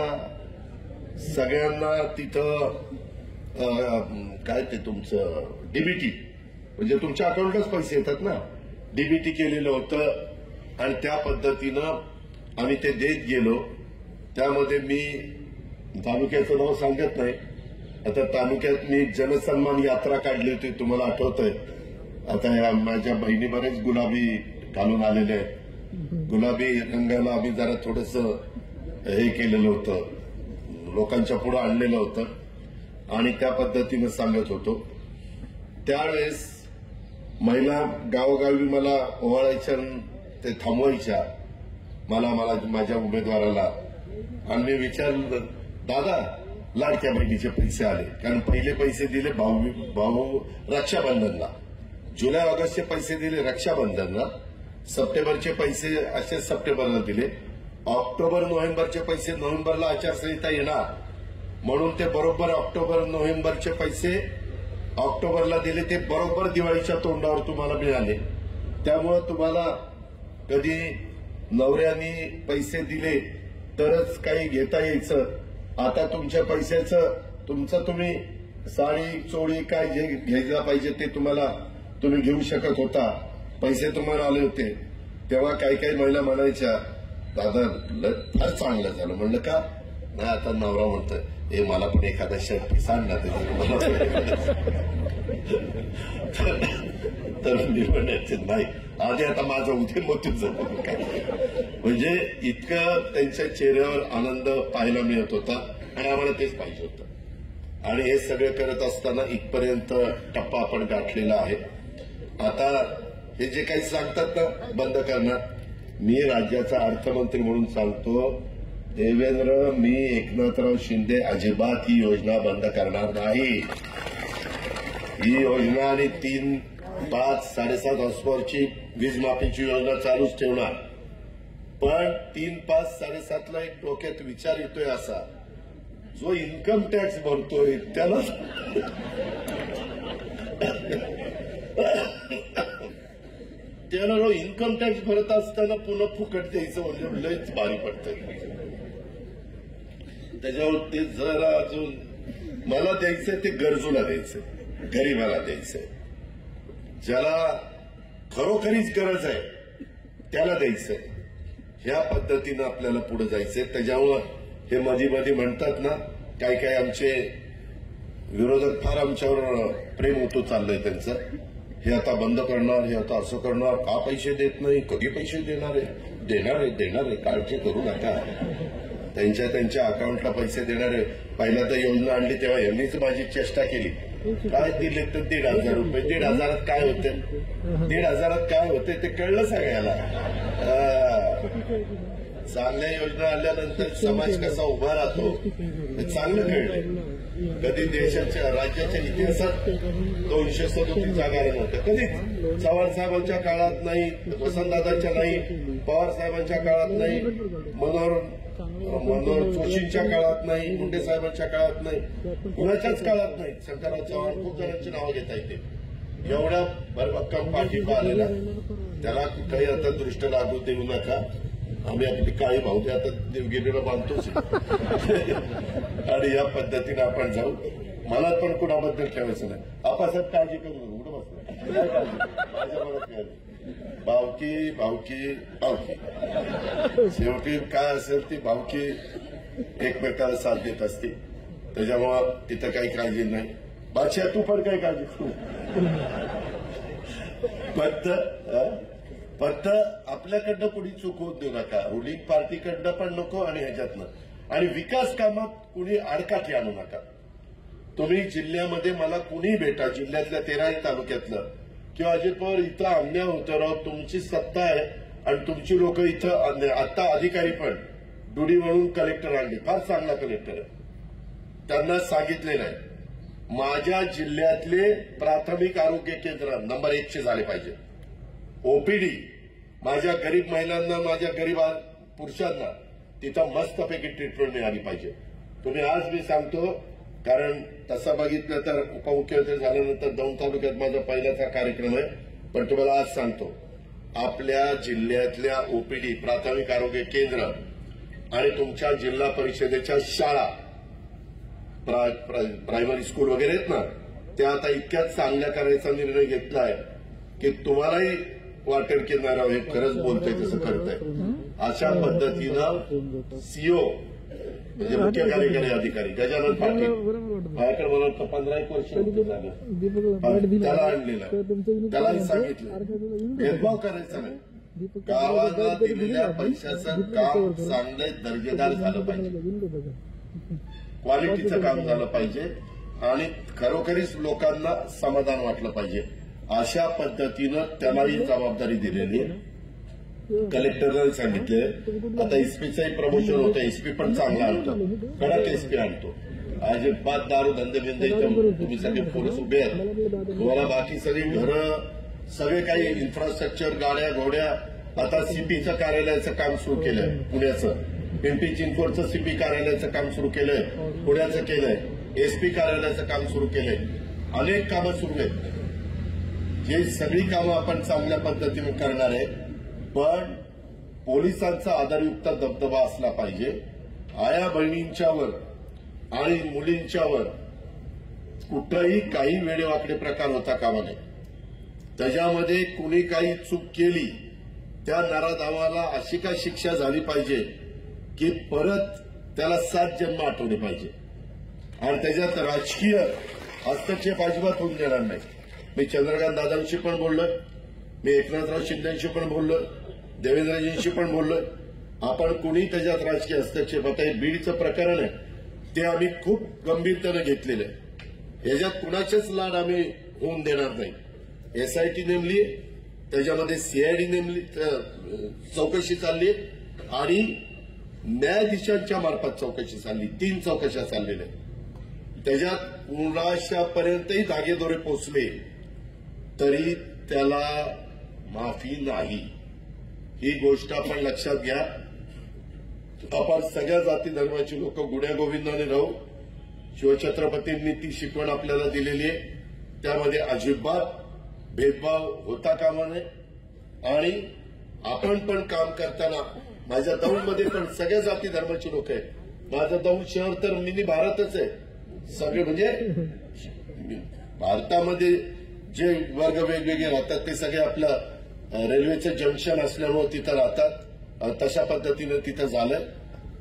सगळ्यांना तिथं काय ते तुमचं डीबीटी म्हणजे तुमच्या अकाउंटलाच पैसे येतात ना, डीबीटी केलेलं होतं आणि त्या पद्धतीनं आम्ही ते देत गेलो. त्यामध्ये मी तालुक्याचं नाव सांगत नाही, आता तालुक्यात मी जनसन्मान यात्रा काढली होती, तुम्हाला आठवतंय. आता माझ्या बहिणी बरेच गुलाबी घालून आलेले आहेत, गुलाबी रंगाला आम्ही जरा थोडंसं हे केलेलं होतं, लोकांच्या पुढे आणलेलं होतं आणि त्या पद्धतीनं सांगत होतो. त्यावेळेस महिला गावोगावी मला ओवाळायच्या, ते थांबवायच्या मला माझ्या उमेदवाराला. आणि मी विचारलं, दादा लाडक्या बहिणीचे पैसे आले? कारण पहिले पैसे दिले भाऊ रक्षाबंधनला, जुलै ऑगस्टचे पैसे दिले रक्षाबंधनला, सप्टेंबरचे पैसे असे सप्टेंबरला दिले, ऑक्टोबर नोव्हेंबरचे पैसे नोव्हेंबरला आचारसंहिता येणार म्हणून ते बरोबर ऑक्टोबर नोव्हेंबरचे पैसे ऑक्टोबरला दिले, ते बरोबर दिवाळीच्या तोंडावर तुम्हाला मिळाले. त्यामुळे तुम्हाला कधी नवऱ्याने पैसे दिले तरच काही घेता यायचं. आता तुमच्या पैशाचं तुमचं तुम्ही साडी चोळी काय जे घ्यायला पाहिजे ते तुम्ही घेऊ शकत होता, पैसे तुम्हाला आले होते. तेव्हा काही काही महिला म्हणायच्या, दादा फार चांगलं झालं. म्हणलं का? नाही, आता नवरा म्हणतोय, हे मला पण एखादा शर्ट पीस आणला तर मी म्हणायचे नाही, आधी आता माझं उद्या मोतीच झालं काय. म्हणजे इतकं त्यांच्या चेहऱ्यावर आनंद पाहायला मिळत होता आणि आम्हाला तेच पाहिजे होतं. आणि हे सगळं करत असताना इथपर्यंत टप्पा आपण गाठलेला आहे. आता हे जे काही सांगतात ना बंद करणार, मी राज्याचा अर्थमंत्री म्हणून सांगतो, देवेंद्र, मी एकनाथराव शिंदे अजिबात ही योजना बंद करणार नाही. ही योजना आणि 3, 5, 7.5 हॉर्सपॉवरची वीज माफीची योजना चालूच ठेवणार. पण 3, 5, 7.5ला एक डोक्यात विचार येतोय असा, जो इन्कम टॅक्स भरतोय त्याला इन्कम टॅक्स भरत असताना पुन्हा फुकट द्यायचं म्हणजे लयच भारी पडतंय. त्याच्यावर ते जरा अजून मला द्यायचंय ते गरजूला द्यायचंय, गरीबाला द्यायचंय, ज्याला खरोखरीच गरज आहे त्याला द्यायचंय. ह्या पद्धतीनं आपल्याला पुढे जायचंय. त्याच्यामुळं हे मध्ये मध्ये म्हणतात ना, काय आमचे विरोधक फार आमच्यावर प्रेम होतो चाललंय त्यांचं, हे आता बंद करणार, हे आता असं करणार, का पैसे देत नाही, कधी पैसे देणार आहे, काळजी करू नका. त्यांच्या अकाउंटला पैसे देणारे. पहिल्या तर योजना आणली तेव्हा यांनीच माझी चेष्टा केली. काय दिले तर 1,500 रुपये. 1,500 काय होते, 1,500 काय होते ते कळलं सगळ्याला. चांगल्या योजना आल्यानंतर समाज कसा उभा राहतो हे चांगलं कळलं. कधी देशाच्या राज्याच्या इतिहासात 237 आघाडी नव्हतं कधीच. चव्हाण साहेबांच्या काळात नाही, वसंतदादांच्या नाही, पवार साहेबांच्या काळात नाही, मनोहर जोशींच्या काळात नाही, मुंडे साहेबांच्या काळात नाही, कुणाच्याच काळात नाही. शंकरराव चव्हाण खूप जणांची नावं घेता येते. एवढा भरभक्कम पाठिंबा आलेला, त्याला कुठेही आता दृष्ट लागू देऊ नका. आम्ही आपली काळी भावते आता देवगिरीला बांधतोच आणि या पद्धतीने आपण जाऊ. मला पण कुणाबद्दल ठेवायचं नाही. आपासाहेब काळजी करू नका, कुठं बसलं माझ्या मनात काय भावकी भावकी भावकी. शेवटी काय असेल ती भावकी एकमेकाला साथ देत असते. त्याच्यामुळं तिथं काही काळजी नाही. बादशाह तू पण काही काळजी करू. फक्त आपल्याकडनं कुणी चूक होत देऊ नका. रुलिंग पार्टीकडनं पण नको आणि ह्याच्यातनं. आणि विकास कामात कुणी आडकाठी आणू नका. तुम्ही जिल्ह्यामध्ये मला कुणी भेटा, जिल्ह्यातल्या 13 तालुक्यातलं, किंवा अजित पवार इथं अन्याय होतं राव, तुमची सत्ता आहे आणि तुमची लोक इथं आता अधिकारी पण डुडी म्हणून कलेक्टर आणले, फार चांगला कलेक्टर आहे. त्यांना सांगितलेलं आहे माझ्या जिल्ह्यातले प्राथमिक आरोग्य केंद्र नंबर 1 झाले पाहिजे. ओपीडी माझ्या गरीब महिलांना, माझ्या गरीब पुरुषांना तिथं मस्तपैकी ट्रीटमेंट मिळाली पाहिजे. तुम्ही आज मी सांगतो, कारण तसं बघितलं तर उपमुख्यमंत्री झाल्यानंतर 2 तालुक्यात माझा पहिल्याचा कार्यक्रम आहे. पण तुम्हाला आज सांगतो, आपल्या जिल्ह्यातल्या ओपीडी प्राथमिक आरोग्य केंद्र आणि तुमच्या जिल्हा परिषदेच्या शाळा, प्रायमरी स्कूल वगैरे आहेत ना, त्या आता इतक्याच चांगल्या करायचा निर्णय घेतला आहे की तुम्हालाही वाटेल की नाही हे खरंच बोलतंय तसं करतंय. अशा पद्धतीनं सीओ म्हणजे मुख्य कार्यकारी अधिकारी गजानन पाटील माझ्याकडे मला 15-1 वर्ष झाले, त्याला आणलेला, त्यालाही सांगितलं भेदभाव करायचा नाही. गावाला दिलेल्या पैशाचं काम चांगलं दर्जेदार झालं पाहिजे, क्वालिटीचं काम झालं पाहिजे आणि खरोखरीच लोकांना समाधान वाटलं पाहिजे. अशा पद्धतीनं त्यालाही जबाबदारी दिलेली आहे. कलेक्टरला सांगितले आता एसपीचंही प्रमोशन होतं, एसपी पण चांगला आणतो, कडक एसपी आणतो. आज 5 दारू धंदे बिंदे तुम्ही सगळे पोलीस उभे आहेत, तुम्हाला बाकी सगळी घरं, सगळे काही इन्फ्रास्ट्रक्चर, गाड्या घोड्या. आता सीपीचं कार्यालयाचं काम सुरू केलंय पुण्याचं, पिंपरी चिंचवडचं सीपी कार्यालयाचं काम सुरू केलंय, पुण्याचं केलंय, एसपी कार्यालयाचं काम सुरू केलंय, अनेक कामं सुरू आहेत. ही सगळी कामं आपण चांगल्या पद्धतीने करणार आहे. पण पोलिसांचा आधारयुक्त दबदबा असला पाहिजे. आया बहिणींच्यावर आणि मुलींच्यावर कुठंही काही वेडेवाकडे प्रकार होता कामा नये. त्याच्यामध्ये कुणी काही चूक केली त्या नराधावाला अशी काय शिक्षा झाली पाहिजे की परत त्याला 7 जन्म आठवले पाहिजे. आणि त्याच्यात राजकीय हस्तक्षेप अजिबात होऊन देणार नाही. मी चंद्रकांत दादांशी पण बोललोय, मी एकनाथराव शिंदेशी पण बोललोय, देवेंद्रजींशी पण बोललोय. आपण कुणी त्याच्यात राजकीय हस्तक्षेप, आता हे बीडचं प्रकरण आहे ते आम्ही खूप गंभीरतेने घेतलेलं आहे. याच्यात कुणाचेच लाड आम्ही होऊन देणार नाही. एसआयटी नेमली, त्याच्यामध्ये सीआयडी नेमली, चौकशी चालली आणि न्यायाधीशांच्या मार्फत चौकशी चालली. 3 चौकशा चाललेल्या. त्याच्यात कुणाशापर्यंतही धागेदोरे पोचले तरी त्याला माफी नाही. ही गोष्ट आपण लक्षात घ्या. आपण सगळ्या जाती धर्माची लोक गुण्यागोविंदाने राहू. शिवछत्रपतींनी ती शिकवण आपल्याला दिलेली आहे. त्यामध्ये अजिबात भेदभाव होता कामा नये. आणि आपण पण काम करताना माझ्या दौंडमध्ये पण सगळ्या जाती धर्माची लोक आहेत. माझं दौंड शहर तर मिनी भारतच आहे. सगळे म्हणजे भारतामध्ये जे वर्ग वेगवेगळे राहतात ते सगळे आपलं रेल्वेचं जंक्शन असल्यामुळे तिथं राहतात. तशा पद्धतीनं तिथं झालंय.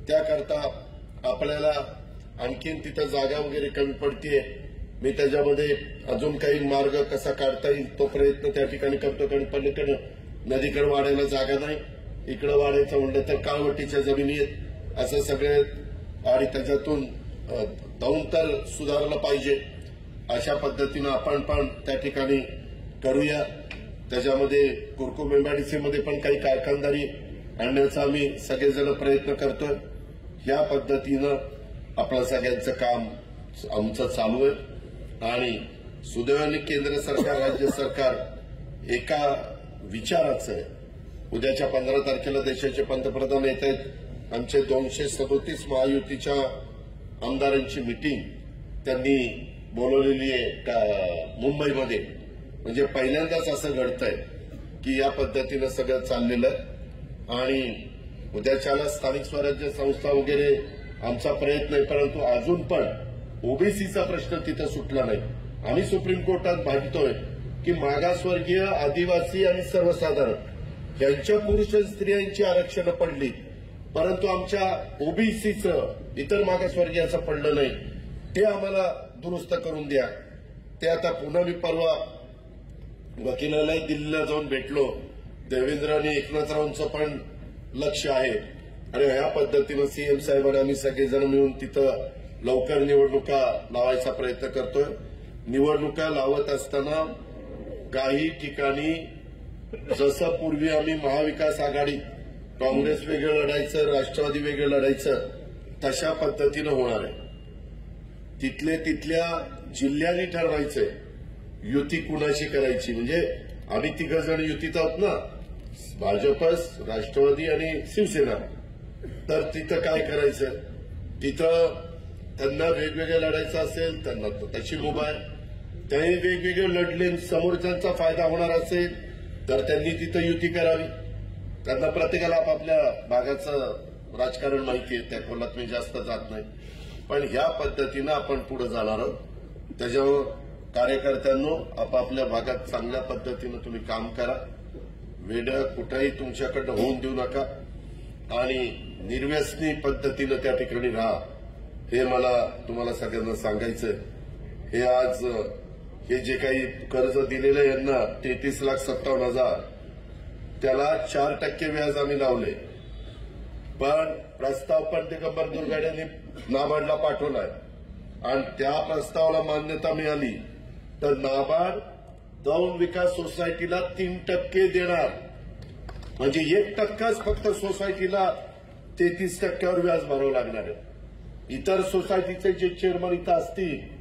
त्याकरता आपल्याला आणखीन तिथं जागा वगैरे कमी पडतीये. मी त्याच्यामध्ये अजून काही मार्ग कसा काढता येईल तो प्रयत्न त्या ठिकाणी करतो. कारण पलीकडे नदीकडे वाढायला जागा नाही, इकडे वाढायचं म्हणलं तर काळवटीच्या जमिनी आहेत असं सगळे. आणि त्याच्यातून दौंड तर सुधारलं पाहिजे. अशा पद्धतीनं आपण पण त्या ठिकाणी करूया. त्याच्यामध्ये कुरकुम एमआयडीसीमध्ये पण काही कारखानदारी आणण्याचा आम्ही सगळेजण प्रयत्न करतोय. या पद्धतीनं आपलं सगळ्यांचं काम आमचं चालू आहे. आणि सुदैवाने केंद्र सरकार राज्य सरकार एका विचाराचं आहे. उद्याच्या 15 तारखेला देशाचे पंतप्रधान येत आहेत. आमचे 237 महायुतीच्या आमदारांची मिटिंग त्यांनी बोलवलेली आहे मुंबईमध्ये. म्हणजे पहिल्यांदाच असं घडतंय की या पद्धतीनं सगळं चाललेलं आहे. आणि उद्याच्याला स्थानिक स्वराज्य संस्था वगैरे आमचा प्रयत्न आहे. परंतु अजून पण ओबीसीचा प्रश्न तिथं सुटला नाही. आम्ही सुप्रीम कोर्टात भागतोय की मागासवर्गीय, आदिवासी आणि सर्वसाधारण यांच्या पुरुष स्त्रियांची आरक्षणं पडली, परंतु आमच्या ओबीसीचं इतर मागासवर्गीयाचं पडलं नाही. ते आम्हाला दुरुस्त करून द्या. ते आता पुन्हा मी परवा वकिलालय दिल्लीला जाऊन भेटलो. देवेंद्र आणि एकनाथरावांचं पण लक्ष आहे. आणि या पद्धतीनं सीएम साहेबांना आम्ही सगळेजण मिळून तिथं लवकर निवडणुका लावायचा प्रयत्न करतोय. निवडणुका लावत असताना काही ठिकाणी जसं पूर्वी आम्ही महाविकास आघाडी काँग्रेस वेगळं लढायचं, राष्ट्रवादी वेगळं लढायचं, तशा पद्धतीनं होणार आहे. तिथल्या जिल्ह्यांनी ठरवायचंय युती कुणाशी करायची. म्हणजे आम्ही तिघं जण युतीत आहोत ना, भाजप, राष्ट्रवादी आणि शिवसेना. तर तिथं काय करायचं, तिथं त्यांना वेगवेगळं लढायचं असेल त्यांना त्याची मुभा आहे. ते वेगवेगळे लढले, समोरच्यांचा फायदा होणार असेल तर त्यांनी तिथं युती करावी. त्यांना प्रत्येकाला आपापल्या भागाचं राजकारण माहिती आहे, त्या खोलात मी जास्त जात नाही. पण ह्या पद्धतीनं आपण पुढे जाणार आहोत. त्याच्यावर कार्यकर्त्यांनो आपापल्या भागात चांगल्या पद्धतीनं तुम्ही काम करा. वेडं कुठेही तुमच्याकडनं होऊन देऊ नका आणि निर्व्यसनी पद्धतीनं त्या ठिकाणी राहा. हे मला तुम्हाला सगळ्यांना सांगायचंय. हे आज हे जे काही कर्ज दिलेलं आहे यांना 33,57,000 त्याला 4% व्याज आम्ही लावले. पण प्रस्ताव पण दिगंबर दुर्गाड्यांनी नाबार्डला पाठवलाय आणि त्या प्रस्तावाला मान्यता मिळाली तर नाबार्ड दौंड विकास सोसायटीला 3% देणार. म्हणजे 1%च फक्त सोसायटीला 33%वर व्याज भरावं लागणार आहे. इतर सोसायटीचे जे चेअरमन इथं असतील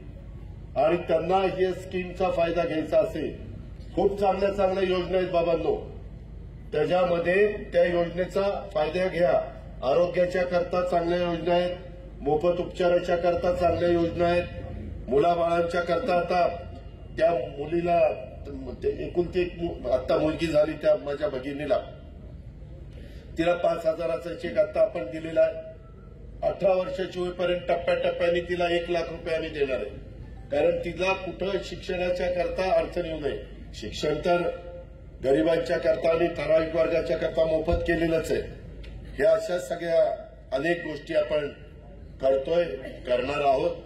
आणि त्यांना या स्कीमचा फायदा घ्यायचा असेल, खूप चांगल्या योजना आहेत बाबांनो. त्याच्यामध्ये त्या योजनेचा फायदा घ्या. आरोग्याच्या करता चांगल्या योजना आहेत, मोफत उपचाराच्या करता चांगल्या योजना आहेत, मुलाबाळांच्या करता आता त्या मुलीला एकुलती एक आता मुलगी झाली त्या माझ्या भगिनीला, तिला 5,000चा चेक आता आपण दिलेला आहे. 18 वर्षाची होईपर्यंत टप्प्याटप्प्याने तिला 1,00,000 रुपये आम्ही देणार आहे. कारण तिला कुठं शिक्षणाच्या करता अडचण येऊ नये. शिक्षण तर गरिबांच्या करता आणि ठराविक वर्गाच्या करता मोफत केलेलंच आहे. ह्या अशा सगळ्या अनेक गोष्टी आपण करतोय, करणार आहोत.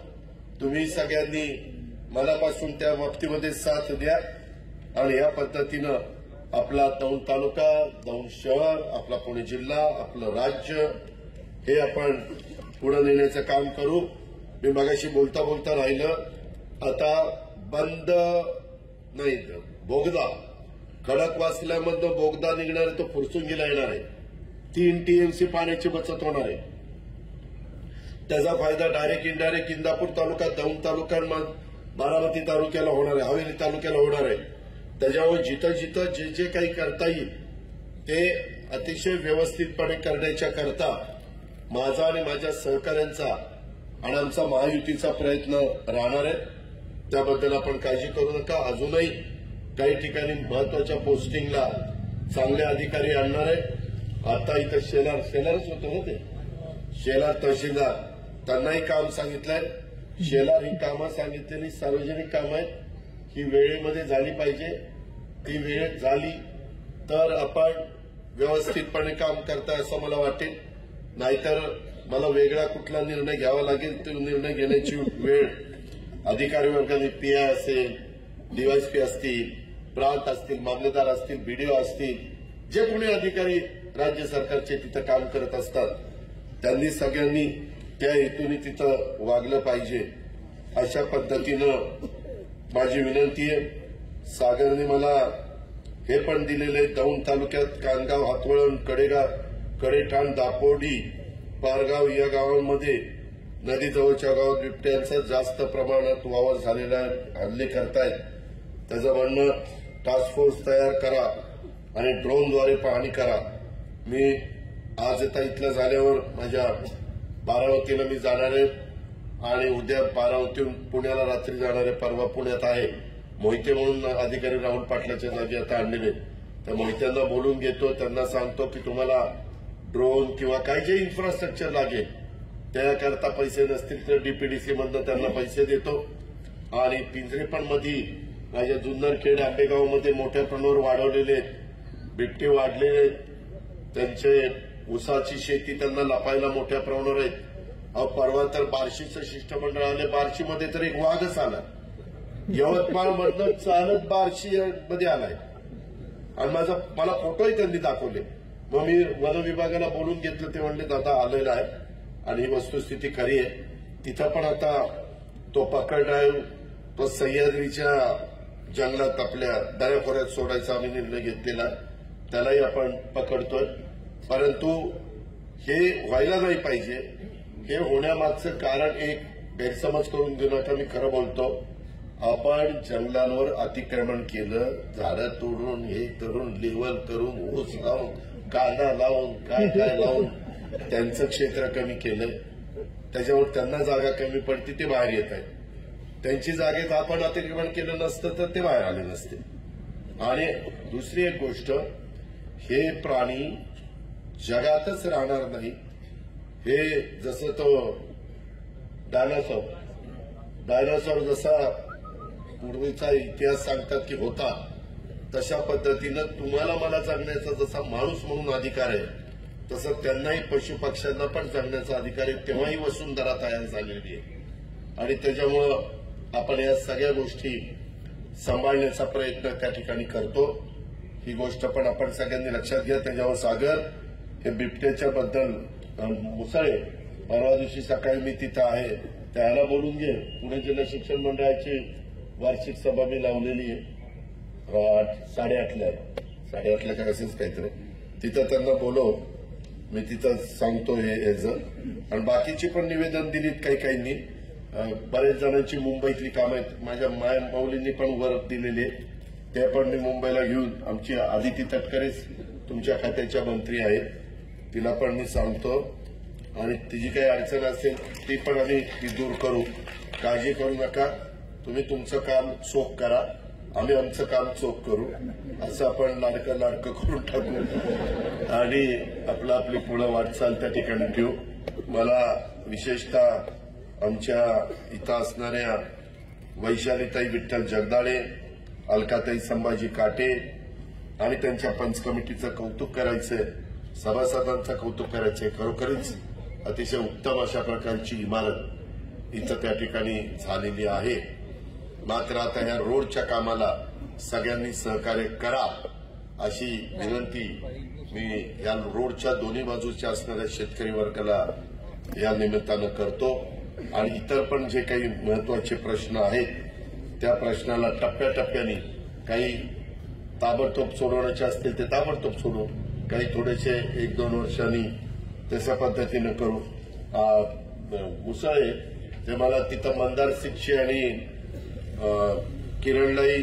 तुम्ही सगळ्यांनी मनापासून त्या बाबतीमध्ये साथ द्या आणि या पद्धतीनं आपला दौंड तालुका, दौंड शहर, आपला पुणे जिल्हा, आपलं राज्य हे आपण पुढे नेण्याचं काम करू. मी मगाशी बोलता बोलता राहिलं, आता बंद नाही बोगदा खडकवासल्यामधनं बोगदा निघणार आहे, तो फुरसुंगीला येणार आहे. 3 टीएमसी पाण्याची बचत होणार आहे. त्याचा फायदा डायरेक्ट इनडायरेक्ट इंदापूर तालुका, दौंड तालुका, बारामती तालुक्याला होणार आहे, हवेली तालुक्याला होणार आहे. त्याच्यावर जिथं जिथं जे जे काही करता येईल ते अतिशय व्यवस्थितपणे करण्याच्या करता माझा आणि माझ्या सहकाऱ्यांचा आणि आमचा महायुतीचा प्रयत्न राहणार आहे, त्याबद्दल आपण काळजी करू नका. अजूनही काही ठिकाणी महत्वाच्या पोस्टिंगला चांगले अधिकारी आणणार आहे. आता इथं शेलारच होतं ना, ते शेलार तहसीलदार त्यांनाही काम सांगितलंय. शेलार ही कामं सांगितलेली सार्वजनिक कामं आहेत, ही वेळेमध्ये झाली पाहिजे. ती वेळ झाली तर आपण व्यवस्थितपणे काम करताय असं मला वाटेल. नाहीतर मला वेगळा कुठला निर्णय घ्यावा लागेल. तो निर्णय घेण्याची वेळ अधिकारी वर्गाने पीआय असेल, डीवायएसपी असतील, प्रांत असतील, मामलेदार असतील, बीडीओ असतील, जे कोणी अधिकारी राज्य सरकारचे तिथं काम करत असतात त्यांनी सगळ्यांनी त्या हेतूने तिथं वागलं पाहिजे. अशा पद्धतीनं माझी विनंती आहे. सागरने मला हे पण दिलेले दौंड तालुक्यात कानगाव, हातवळण, कडेठाण, दापोडी, पारगाव या गावांमध्ये नदीजवळच्या गावात बिबट्यांचा जास्त प्रमाणात वावर झालेला आहे, हल्ले करतायत. त्याचं म्हणणं टास्क फोर्स तयार करा आणि ड्रोनद्वारे पाहणी करा. मी आज आता इथलं झाल्यावर माझ्या बारामतीला मी जाणार आहे आणि उद्या बारामतीहून पुण्याला रात्री जाणार आहे. परवा पुण्यात आहे. मोहिते म्हणून अधिकारी राहुल पाटलाच्या जागी आता आणलेले, त्या मोहित्यांना बोलून घेतो. त्यांना सांगतो की तुम्हाला ड्रोन किंवा काही जे इन्फ्रास्ट्रक्चर लागेल त्याकरता पैसे नसतील तर डीपीडीसी मधनं त्यांना पैसे देतो. आणि पिंजरेपणमध्ये माझ्या जुन्नरखेड, आंबेगावमध्ये मोठ्या प्रमाणावर वाढवलेले बिबटे वाढलेले, त्यांचे ऊसाची शेती त्यांना लपायला मोठ्या प्रमाणावर आहेत. अहो, परवा तर बार्शीचं शिष्टमंडळ आले, बार्शीमध्ये तर एक वाघच आला. यवतमाळमधनं चालत बार्शीमध्ये आलाय आणि मला फोटोही त्यांनी दाखवले. मग मी वन विभागाला बोलून घेतलं. ते म्हणले दादा आलेला आहे आणि ही वस्तुस्थिती खरी आहे. तिथं पण आता तो पकड ड्राईव्ह तो सह्याद्रीच्या जंगलात आपल्या दऱ्याखोऱ्यात सोडायचा आम्ही निर्णय घेतलेला आहे. त्यालाही आपण पकडतोय. परंतु हे व्हायला नाही पाहिजे. हे होण्यामागचं कारण एक गैरसमज करून घेऊ नका. मी खरं बोलतो. आपण जंगलांवर अतिक्रमण केलं, झाडं तोडून, हे करून, लेवल करून, ऊस लावून, कांदा लावून, काय लावून त्यांचं क्षेत्र कमी केलंय. त्याच्यावर त्यांना जागा कमी पडते, ते बाहेर येत आहेत. त्यांची जागेत आपण अतिक्रमण केलं नसतं तर ते बाहेर आले नसते. आणि दुसरी एक गोष्ट, हे प्राणी जगातच राहणार नाही. हे जसं तो डायनासॉर जसा पूर्वीचा इतिहास सांगतात की होता, तशा पद्धतीनं तुम्हाला मला जगण्याचा जसा माणूस म्हणून अधिकार आहे तसं त्यांनाही पशुपक्ष्यांना पण जगण्याचा अधिकार आहे. तेव्हाही वसुंधरा तयार झालेली आहे आणि त्याच्यामुळं आपण या सगळ्या गोष्टी सांभाळण्याचा प्रयत्न त्या ठिकाणी करतो. ही गोष्ट पण आपण सगळ्यांनी लक्षात घ्या. त्याच्यावर सागर हे बिबट्याच्या बद्दल मुसळे परवा दिवशी सकाळी मी तिथं आहे, त्याला बोलून घे. पुणे जिल्हा शिक्षण मंडळाची वार्षिक सभा मी लावलेली आहे 8:30ला काय असेच काहीतरी. तिथं त्यांना बोलव. मी तिथं सांगतो हे आणि बाकीची पण निवेदन दिलीत काहींनी. बरेच जणांची मुंबईतली कामं आहेत. माझ्या माऊलींनी पण वर दिलेली आहे. ते पण मी मुंबईला घेऊन, आमची आदिती तटकरे तुमच्या खात्याच्या मंत्री आहेत, तिला पण मी सांगतो आणि तिची काही अडचण असेल ती पण आम्ही ती दूर करू. काळजी करू नका. तुम्ही तुमचं काम चोख करा, आम्ही आमचं काम चोख करू. असं आपण लाडकं करून टाकू आणि आपली पुढं वाटचाल त्या ठिकाणी ठेवू. मला विशेषतः आमच्या इथं असणाऱ्या वैशालीताई विठ्ठल जगदाळे, अलकाताई संभाजी काटे आणि त्यांच्या पंच कमिटीचं कौतुक करायचंय, सभासदांचं कौतुक करायचंय. खरोखरीच अतिशय उत्तम अशा प्रकारची इमारत इथं त्या ठिकाणी झालेली आहे. मात्र आता या रोडच्या कामाला सगळ्यांनी सहकार्य करा अशी विनंती मी या रोडच्या दोन्ही बाजूच्या असणाऱ्या शेतकरी वर्गाला या निमित्तानं करतो. आणि इतर पण जे काही महत्वाचे प्रश्न आहेत त्या प्रश्नाला टप्प्याटप्प्याने, काही ताबडतोब सोडवण्याचे असतील ते ताबडतोब सोडू, काही थोडेसे 1-2 वर्षांनी तशा पद्धतीनं करू. मुसळे ते मला तिथं मंदार सिक्शी आणि किरणलाही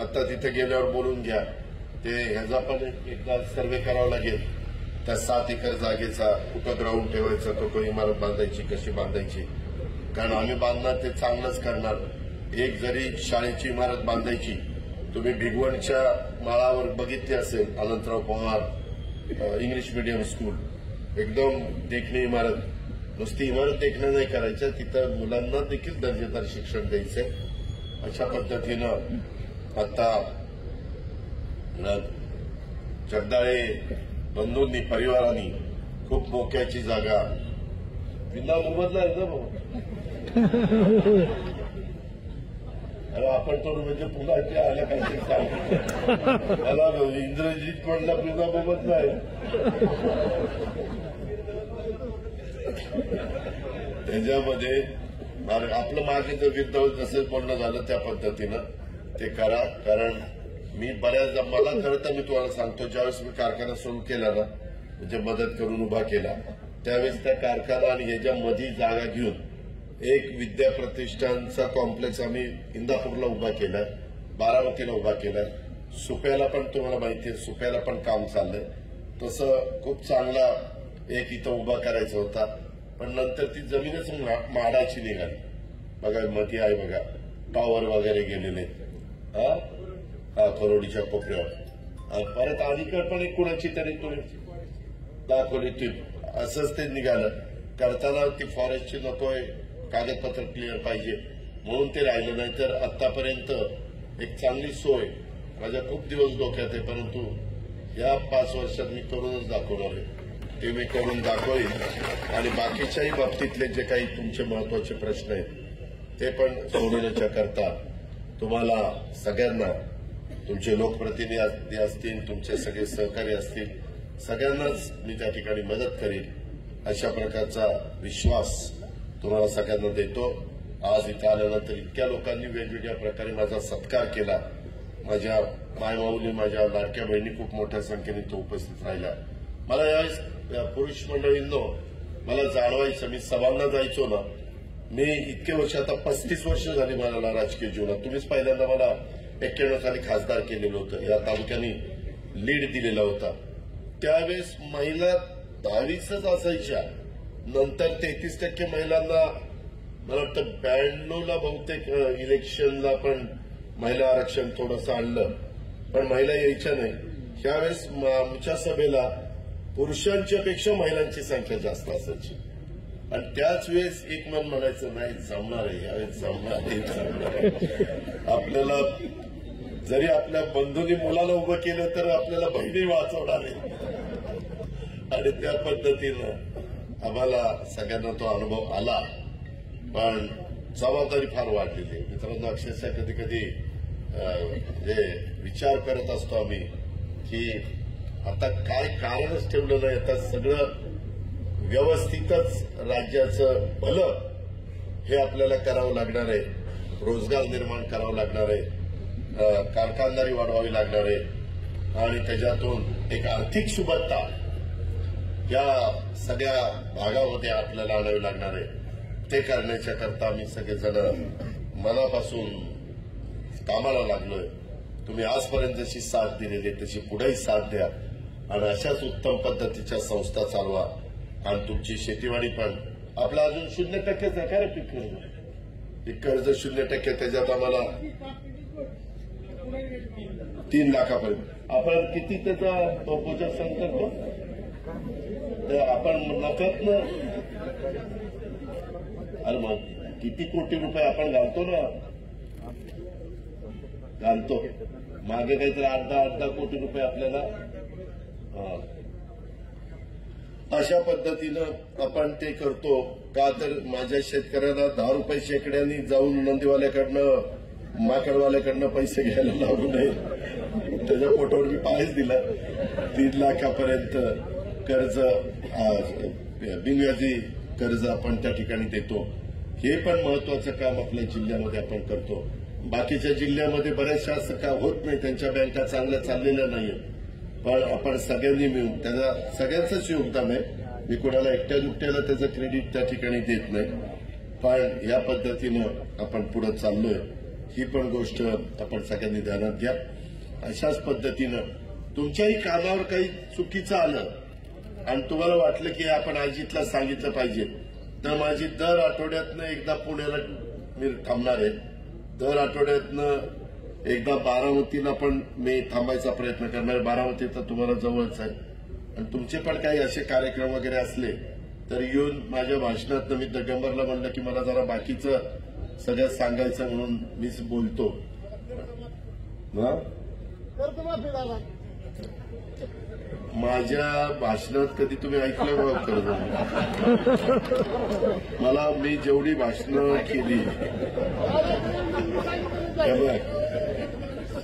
आता तिथे गेल्यावर बोलून घ्या. ते ह्याचा पण एकदा सर्वे करावा लागेल. त्या 7 एकर जागेचा कुठं ग्राउंड ठेवायचा, कुठं इमारत बांधायची, कशी बांधायची कारण आम्ही बांधणार ते चांगलंच करणार. एक जरी शाळेची इमारत बांधायची, तुम्ही भिगवणच्या माळावर बघितली असेल, Anantrao Pawar English medium school, एकदम देखणी इमारत. नुसती इमारत देखणं नाही करायचं, तिथं मुलांना देखील दर्जेदार शिक्षण द्यायचंय. अशा पद्धतीनं आता जगदाळे बंधूंनी परिवारांनी खूप मोक्याची जागा विना मोबदला आहे ना भाऊ. अरे आपण तर म्हणजे पुन्हा ते आल्या काहीतरी सांग मला इंद्रजित कोणला पुन्हा मोबदला आहे. त्याच्यामध्ये आपलं मागे जसं बोलणं झालं त्या पद्धतीनं ते करा. कारण मी बऱ्याचदा मला खरं तर मी तुम्हाला सांगतो, ज्यावेळेस मी कारखाना सुरू केला ना, म्हणजे मदत करून उभा केला, त्यावेळेस त्या कारखाना आणि ह्याच्या मध्ये जागा घेऊन एक विद्या प्रतिष्ठानचा कॉम्प्लेक्स आम्ही इंदापूरला उभा केलाय, बारामतीला उभा केलाय, सुप्याला पण तुम्हाला माहिती आहे, सुप्याला पण काम चाललंय. तसं खूप चांगला एक इथं उभा करायचा होता, पण नंतर ती जमीनच माडाची निघाली. बघा मध्ये आहे बघा, टॉवर वगैरे गेलेले करोडीच्या कोपऱ्यावर. परत अलीकड पण एक कुणाची तरी तुम्ही दाखवली ती, असंच ते निघालं. करताना ती फॉरेस्टची नकोय, कागदपत्र क्लिअर पाहिजे म्हणून ते राहिलं. नाही तर आतापर्यंत एक चांगली सोय माझ्या खूप दिवस डोक्यात आहे, परंतु या 5 वर्षात मी करूनच दाखवणार आहे. ते मी करून दाखवेन. आणि बाकीच्याही बाबतीतले जे काही तुमचे महत्वाचे प्रश्न आहेत ते पण सोडवण्याच्या करता तुम्हाला सगळ्यांना, तुमचे लोकप्रतिनिधी असतील, तुमचे सगळे सहकारी असतील, सगळ्यांनाच मी त्या ठिकाणी मदत करेन अशा प्रकारचा विश्वास तुम्हाला सगळ्यांना देतो. आज इथं आल्यानंतर इतक्या लोकांनी वेगवेगळ्या प्रकारे माझा सत्कार केला. माझ्या मायमाऊली, माझ्या लाडक्या बहिणी खूप मोठ्या संख्येने तो उपस्थित राहिल्या. मला यावेळेस पुरुष मंडळींनो मला जाणवायचं, मी सभांना जायचो ना, मी इतके वर्ष, आता 35 वर्ष झाली मला राजकीय जीवनात. तुम्हीच पहिल्यांदा मला 91 साली खासदार केलेलं होतं, या तालुक्याने लीड दिलेला होता. त्यावेळेस महिला 10-20च असायच्या, नंतर 33% महिलांना, मला वाटतं 92ला बहुतेक इलेक्शनला पण महिला आरक्षण थोडंसं आणलं, पण महिला यायच्या नाही. त्यावेळेस आमच्या सभेला पुरुषांच्या पेक्षा महिलांची संख्या जास्त असायची. आणि त्याच वेळेस एक मन म्हणायचं, नाही जमणार आहे, यावेळेस जमणार आहे. आपल्याला जरी आपल्या बंधूंनी मुलाला उभं केलं तर आपल्याला बहिणी वाचवणार आहे. आणि त्या पद्धतीनं आम्हाला सगळ्यांना तो अनुभव आला. पण जबाबदारी फार वाढलेली आहे मित्रांनो. अक्षरशः कधी कधी जे विचार करत असतो आम्ही की आता काय कारणच ठेवलं नाही, आता सगळं व्यवस्थितच राज्याचं भलं हे आपल्याला करावं लागणार आहे. रोजगार निर्माण करावं लागणार आहे, कारखानदारी वाढवावी लागणार आहे आणि त्याच्यातून एक आर्थिक सुबत्ता या सगळ्या भागामध्ये आपल्याला आणावी लागणार आहे. ते करण्याच्या करता आम्ही सगळेजण मनापासून कामाला लागलोय. तुम्ही आजपर्यंत जशी साथ दिलेली तशी पुढेही साथ द्या आणि अशाच उत्तम पद्धतीच्या संस्था चालवा. आणि तुमची शेतीवाडी पण आपला अजून 0% आहे का रे पीक कर्ज? पीक कर्ज 0%, त्याच्यात आम्हाला 3 लाखापर्यंत आपण किती त्याचा प्रोपोजल करतो, तर आपण नफ्यातनं अरे मग किती कोटी रुपये आपण घालतो ना, घालतो. मागे काहीतरी 8-10 कोटी रुपये आपल्याला. अशा पद्धतीनं आपण ते करतो का, तर माझ्या शेतकऱ्याला 10 रुपये शेकड्यांनी जाऊन नंदीवाल्याकडनं, माकडवाल्याकडनं पैसे घ्यायला लागू नये. त्याच्या पोटावर मी पायच दिला. 3 लाखापर्यंत कर्ज, बिनव्याजी कर्ज आपण त्या ठिकाणी देतो. हे पण महत्वाचं काम आपल्या जिल्ह्यामध्ये आपण करतो. बाकीच्या जिल्ह्यामध्ये बऱ्याचशा असं काम होत नाही, त्यांच्या बँका चांगल्या चाललेल्या नाहीये. पण आपण सगळ्यांनी मिळून, त्याचा सगळ्यांचंच योगदान आहे, मी कोणाला एकट्या दुकट्याला त्याचं क्रेडिट त्या ठिकाणी देत नाही. पण या पद्धतीनं आपण पुढे चाललोय, ही पण गोष्ट आपण सगळ्यांनी ध्यानात घ्या. अशाच पद्धतीनं तुमच्याही कामावर काही चुकीचं आलं आणि तुम्हाला वाटलं की आपण आजीतला सांगितलं पाहिजे, तर माझी दर आठवड्यातनं एकदा पुण्याला मी थांबणार आहे, दर आठवड्यातनं एकदा बारामतीला पण मी थांबायचा प्रयत्न करणार आहे. बारामती तर तुम्हाला जवळच आहे. आणि तुमचे पण काही असे कार्यक्रम वगैरे असले तर येऊन माझ्या भाषणात मी दिगंबरला म्हणलं की मला जरा बाकीचं सगळं सांगायचं म्हणून मीच बोलतो. माझ्या भाषणात कधी तुम्ही ऐकलं बघ करत मला मी जेवढी भाषणं केली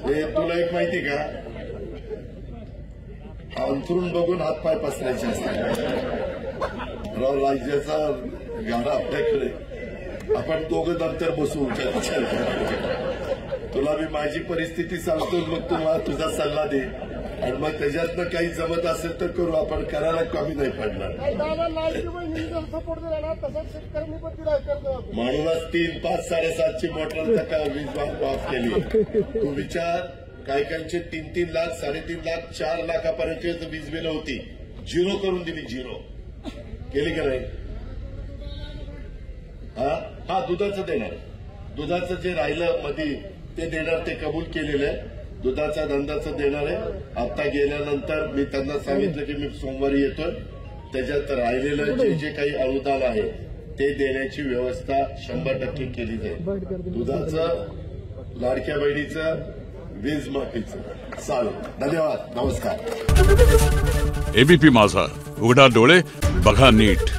हे तुला एक माहिती का, अंथरून बघून हातपाय पसरायचे असतात. राज्याचा गाडा आपल्याकडे, आपण दोघं नंतर बसू विचार. तुला मी माझी परिस्थिती सांगतो, मग तू मला तुझा सल्ला दे आणि मग त्याच्यातनं काही जमत असेल तर करू. आपण करायला कमी नाही पडणार. म्हणूनच 3, 5, 7.5ची मोटर वीज वाफ केली. तू विचार, काही काहींचे 3-3 लाख, 3.5 लाख, 4 लाखापर्यंत वीज बिलं होती. 0 करून दिली, 0 केली का नाही? हा दुधाचं देणार, दुधाचं जे राहिलं मध्ये ते देणार, ते कबूल केलेलं आहे. दुधाचा धंदाचं देणार आहे. आता गेल्यानंतर मी त्यांना सांगितलं की मी सोमवारी येतोय, त्याच्यात राहिलेलं जे काही अनुदान आहे ते देण्याची व्यवस्था 100% केली जाईल. दुधाचं, लाडक्या बहिणीचं, वीज माफीचं. चालेल, धन्यवाद, नमस्कार. एबीपी माझा, उघडा डोळे बघा नीट.